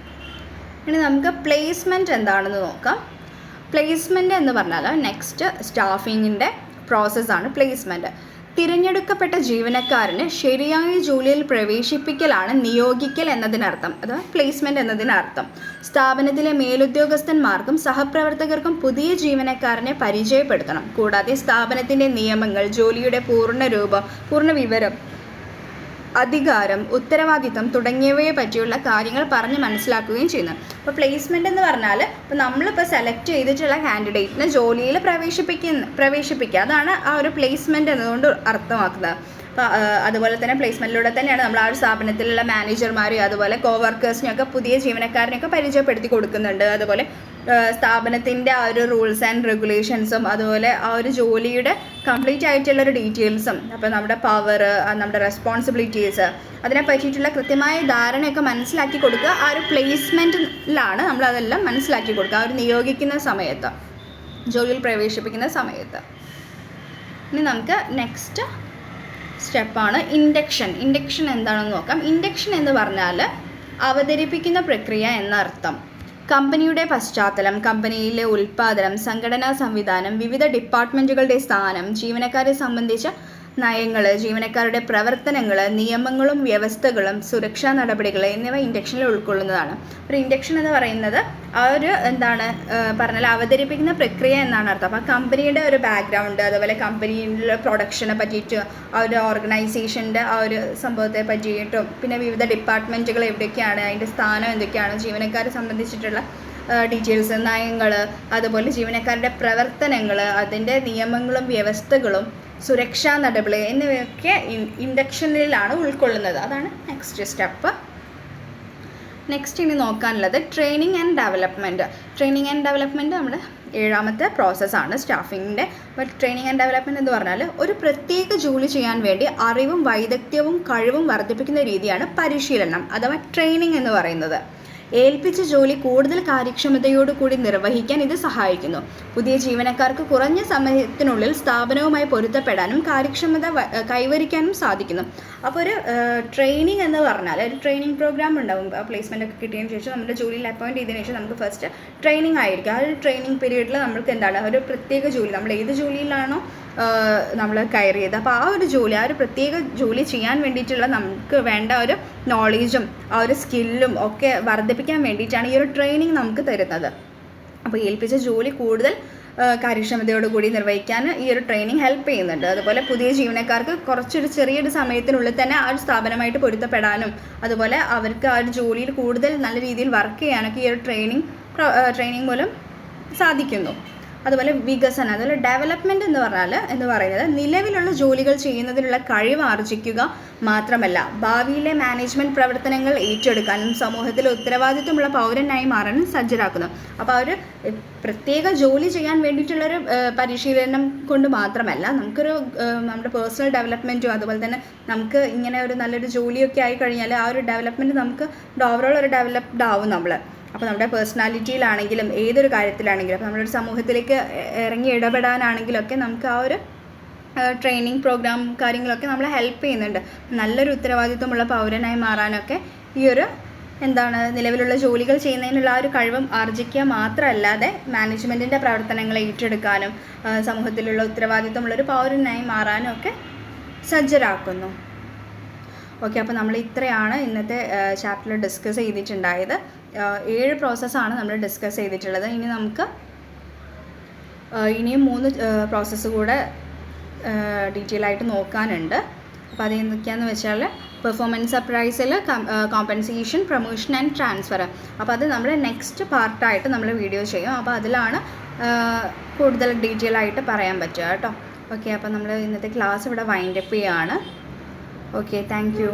ഇനി നമുക്ക് പ്ലേസ്മെൻറ്റ് എന്താണെന്ന് നോക്കാം. പ്ലേസ്മെൻറ്റ് എന്ന് പറഞ്ഞാൽ നെക്സ്റ്റ് സ്റ്റാഫിങ്ങിൻ്റെ പ്രോസസ്സാണ് പ്ലേസ്മെൻറ്റ്. തിരഞ്ഞെടുക്കപ്പെട്ട ജീവനക്കാരന് ശരിയായ ജോലിയിൽ പ്രവേശിപ്പിക്കലാണ് നിയോഗിക്കൽ എന്നതിനർത്ഥം. അഥവാ പ്ലേസ്മെൻറ്റ് എന്നതിനർത്ഥം. സ്ഥാപനത്തിലെ മേലുദ്യോഗസ്ഥന്മാർക്കും സഹപ്രവർത്തകർക്കും പുതിയ ജീവനക്കാരനെ പരിചയപ്പെടുത്തണം. കൂടാതെ സ്ഥാപനത്തിൻ്റെ നിയമങ്ങൾ, ജോലിയുടെ പൂർണ്ണ വിവരം, അധികാരം, ഉത്തരവാദിത്തം തുടങ്ങിയവയെ പറ്റിയുള്ള കാര്യങ്ങൾ പറഞ്ഞ് മനസ്സിലാക്കുകയും ചെയ്യുന്നു. അപ്പോൾ പ്ലേസ്മെൻ്റ് എന്ന് പറഞ്ഞാൽ ഇപ്പോൾ നമ്മളിപ്പോൾ സെലക്ട് ചെയ്തിട്ടുള്ള കാൻഡിഡേറ്റിനെ ജോലിയിൽ പ്രവേശിപ്പിക്കുക. അതാണ് ആ ഒരു പ്ലേസ്മെൻറ്റ് എന്നതുകൊണ്ട് അർത്ഥമാക്കുന്നത്. അപ്പോൾ അതുപോലെ തന്നെ പ്ലേസ്മെൻറ്റിലൂടെ തന്നെയാണ് നമ്മൾ ആ ഒരു സ്ഥാപനത്തിലുള്ള മാനേജർമാരെയും അതുപോലെ കോവർക്കേഴ്സിനെയൊക്കെ പുതിയ ജീവനക്കാരനെയൊക്കെ പരിചയപ്പെടുത്തി കൊടുക്കുന്നുണ്ട്. അതുപോലെ സ്ഥാപനത്തിൻ്റെ ആ ഒരു റൂൾസ് ആൻഡ് റെഗുലേഷൻസും അതുപോലെ ആ ഒരു ജോലിയുടെ കംപ്ലീറ്റ് ആയിട്ടുള്ളൊരു ഡീറ്റെയിൽസും, അപ്പോൾ നമ്മുടെ പവർ, നമ്മുടെ റെസ്പോൺസിബിലിറ്റീസ്, അതിനെ പറ്റിയിട്ടുള്ള കൃത്യമായ ധാരണയൊക്കെ മനസ്സിലാക്കി കൊടുക്കുക. ആ ഒരു പ്ലേസ്മെൻറ്റിലാണ് നമ്മളതെല്ലാം മനസ്സിലാക്കി കൊടുക്കുക, ആ ഒരു നിയോഗിക്കുന്ന സമയത്ത്, ജോലിയിൽ പ്രവേശിപ്പിക്കുന്ന സമയത്ത്. ഇനി നമുക്ക് നെക്സ്റ്റ് സ്റ്റെപ്പാണ് ഇൻഡക്ഷൻ. ഇൻഡക്ഷൻ എന്താണെന്ന് നോക്കാം. ഇൻഡക്ഷൻ എന്ന് പറഞ്ഞാൽ അവതരിപ്പിക്കുന്ന പ്രക്രിയ എന്നർത്ഥം. കമ്പനിയുടെ പശ്ചാത്തലം, കമ്പനിയിലെ ഉൽപ്പാദനം, സംഘടനാ സംവിധാനം, വിവിധ ഡിപ്പാർട്ട്മെൻറ്റുകളുടെ സ്ഥാനം, ജീവനക്കാരെ സംബന്ധിച്ച നയങ്ങൾ, ജീവനക്കാരുടെ പ്രവർത്തനങ്ങൾ, നിയമങ്ങളും വ്യവസ്ഥകളും, സുരക്ഷാ നടപടികൾ എന്നിവ ഇൻഡക്ഷനിൽ ഉൾക്കൊള്ളുന്നതാണ്. ഒരു ഇൻഡക്ഷൻ എന്ന് പറയുന്നത് ആ ഒരു പറഞ്ഞാൽ അവതരിപ്പിക്കുന്ന പ്രക്രിയ എന്നാണ് അർത്ഥം. അപ്പോൾ കമ്പനിയുടെ ഒരു ബാക്ക്ഗ്രൗണ്ട്, അതുപോലെ കമ്പനിയുടെ പ്രൊഡക്ഷനെ പറ്റിയിട്ട്, ആ ഒരു ഓർഗനൈസേഷൻ്റെ ആ ഒരു സംഭവത്തെ പറ്റിയിട്ടും, പിന്നെ വിവിധ ഡിപ്പാർട്ട്മെൻറ്റുകൾ എവിടെയൊക്കെയാണ്, അതിൻ്റെ സ്ഥാനം എന്തൊക്കെയാണ്, ജീവനക്കാരെ സംബന്ധിച്ചിട്ടുള്ള ഡീറ്റെയിൽസ്, നയങ്ങൾ, അതുപോലെ ജീവനക്കാരുടെ പ്രവർത്തനങ്ങൾ, അതിൻ്റെ നിയമങ്ങളും വ്യവസ്ഥകളും, സുരക്ഷാ നടപടി എന്നിവയൊക്കെ ഇൻഡക്ഷനിലാണ് ഉൾക്കൊള്ളുന്നത്. അതാണ് നെക്സ്റ്റ് സ്റ്റെപ്പ്. നെക്സ്റ്റ് ഇനി നോക്കാനുള്ളത് training and development. Training and development നമ്മുടെ 7ാമത്തെ പ്രോസസ്സാണ് സ്റ്റാഫിങ്ങിൻ്റെ. അപ്പോൾ ട്രെയിനിങ് ആൻഡ് ഡെവലപ്മെൻറ്റ് എന്ന് പറഞ്ഞാൽ ഒരു പ്രത്യേക ജോലി ചെയ്യാൻ വേണ്ടി അറിവും വൈദഗ്ധ്യവും കഴിവും വർദ്ധിപ്പിക്കുന്ന രീതിയാണ് പരിശീലനം അഥവാ ട്രെയിനിങ് എന്ന് പറയുന്നത്. ഏൽപ്പിച്ച ജോലി കൂടുതൽ കാര്യക്ഷമതയോടുകൂടി നിർവഹിക്കാൻ ഇത് സഹായിക്കുന്നു. പുതിയ ജീവനക്കാർക്ക് കുറഞ്ഞ സമയത്തിനുള്ളിൽ സ്ഥാപനവുമായി പൊരുത്തപ്പെടാനും കാര്യക്ഷമത കൈവരിക്കാനും സാധിക്കുന്നു. അപ്പോൾ ഒരു ട്രെയിനിങ് എന്ന് പറഞ്ഞാൽ ഒരു ട്രെയിനിങ് പ്രോഗ്രാം ഉണ്ടാകും. പ്ലേസ്മെൻ്റ് ഒക്കെ കിട്ടിയതിന് ശേഷം നമ്മുടെ ജോലിയിൽ അപ്പോയിൻറ്റ് ചെയ്തതിന് ശേഷം നമുക്ക് ഫസ്റ്റ് ട്രെയിനിങ് ആയിരിക്കും. ആ ഒരു ട്രെയിനിങ് പീരീഡിൽ നമ്മൾക്ക് ഒരു പ്രത്യേക ജോലി, നമ്മൾ ഏത് ജോലിയിലാണോ നമ്മൾ കയറിയത്, അപ്പോൾ ആ ഒരു ജോലി, ആ ഒരു പ്രത്യേക ജോലി ചെയ്യാൻ വേണ്ടിയിട്ടുള്ള നമുക്ക് വേണ്ട ഒരു നോളേജും ആ ഒരു സ്കില്ലും ഒക്കെ വർദ്ധിപ്പിക്കാൻ വേണ്ടിയിട്ടാണ് ഈ ഒരു ട്രെയിനിങ് നമുക്ക് തരുന്നത്. അപ്പോൾ ഏൽപ്പിച്ച ജോലി കൂടുതൽ കാര്യക്ഷമതയോടുകൂടി നിർവഹിക്കാൻ ഈ ഒരു ട്രെയിനിങ് ഹെൽപ്പ് ചെയ്യുന്നുണ്ട്. അതുപോലെ പുതിയ ജീവനക്കാർക്ക് ചെറിയൊരു സമയത്തിനുള്ളിൽ തന്നെ ആ ഒരു സ്ഥാപനമായിട്ട് പൊരുത്തപ്പെടാനും അതുപോലെ അവർക്ക് ആ ഒരു ജോലിയിൽ കൂടുതൽ നല്ല രീതിയിൽ വർക്ക് ചെയ്യാനൊക്കെ ഈ ഒരു ട്രെയിനിങ് മൂലം സാധിക്കുന്നു. അതുപോലെ വികസനം, അതുപോലെ ഡെവലപ്മെൻറ്റ് എന്ന് പറയുന്നത് നിലവിലുള്ള ജോലികൾ ചെയ്യുന്നതിനുള്ള കഴിവ് ആർജിക്കുക മാത്രമല്ല ഭാവിയിലെ മാനേജ്മെൻറ്റ് പ്രവർത്തനങ്ങൾ ഏറ്റെടുക്കാനും സമൂഹത്തിൽ ഉത്തരവാദിത്വമുള്ള പൗരനായി മാറാനും സജ്ജരാക്കുന്നു. അപ്പോൾ ആ ഒരു പ്രത്യേക ജോലി ചെയ്യാൻ വേണ്ടിയിട്ടുള്ളൊരു പരിശീലനം കൊണ്ട് മാത്രമല്ല, നമ്മുടെ പേഴ്സണൽ ഡെവലപ്മെൻറ്റും അതുപോലെ തന്നെ നമുക്ക് ഇങ്ങനെ ഒരു നല്ലൊരു ജോലിയൊക്കെ ആയി കഴിഞ്ഞാൽ ആ ഒരു ഡെവലപ്മെൻറ്റ് നമുക്ക് ഓവറോൾ ഒരു ഡെവലപ്ഡ് ആവും നമ്മൾ. അപ്പോൾ നമ്മുടെ പേഴ്സണാലിറ്റിയിലാണെങ്കിലും ഏതൊരു കാര്യത്തിലാണെങ്കിലും, അപ്പോൾ നമ്മളൊരു സമൂഹത്തിലേക്ക് ഇറങ്ങി ഇടപെടാനാണെങ്കിലൊക്കെ നമുക്ക് ആ ഒരു ട്രെയിനിങ് പ്രോഗ്രാം കാര്യങ്ങളൊക്കെ നമ്മളെ ഹെൽപ്പ് ചെയ്യുന്നുണ്ട്. നല്ലൊരു ഉത്തരവാദിത്വമുള്ള പൗരനായി മാറാനൊക്കെ ഈ ഒരു നിലവിലുള്ള ജോലികൾ ചെയ്യുന്നതിനുള്ള ആ ഒരു കഴിവും ആർജിക്കുക മാത്രമല്ലാതെ മാനേജ്മെൻറ്റിൻ്റെ പ്രവർത്തനങ്ങളെ ഏറ്റെടുക്കാനും സമൂഹത്തിലുള്ള ഉത്തരവാദിത്വമുള്ളൊരു പൗരനായി മാറാനും ഒക്കെ സജ്ജരാക്കുന്നു. ഓക്കെ, അപ്പോൾ നമ്മൾ ഇത്രയാണ് ഇന്നത്തെ ചാപ്റ്ററിൽ ഡിസ്കസ് ചെയ്തിട്ടുണ്ടായത്. 7 പ്രോസസ്സാണ് നമ്മൾ ഡിസ്കസ് ചെയ്തിട്ടുള്ളത്. ഇനി നമുക്ക് ഇനിയും 3 പ്രോസസ്സ് കൂടെ ഡീറ്റെയിൽ ആയിട്ട് നോക്കാനുണ്ട്. അപ്പോൾ അത് എന്തൊക്കെയാണെന്ന് വെച്ചാൽ performance appraisal, compensation, promotion and transfer. അപ്പോൾ അത് നമ്മൾ നെക്സ്റ്റ് പാർട്ടായിട്ട് നമ്മൾ വീഡിയോ ചെയ്യും. അപ്പോൾ അതിലാണ് കൂടുതൽ ഡീറ്റെയിൽ ആയിട്ട് പറയാൻ പറ്റുക കേട്ടോ. ഓക്കെ, അപ്പോൾ നമ്മൾ ഇന്നത്തെ ക്ലാസ് ഇവിടെ വൈൻഡപ്പ് ചെയ്യുകയാണ്. Okay, thank you.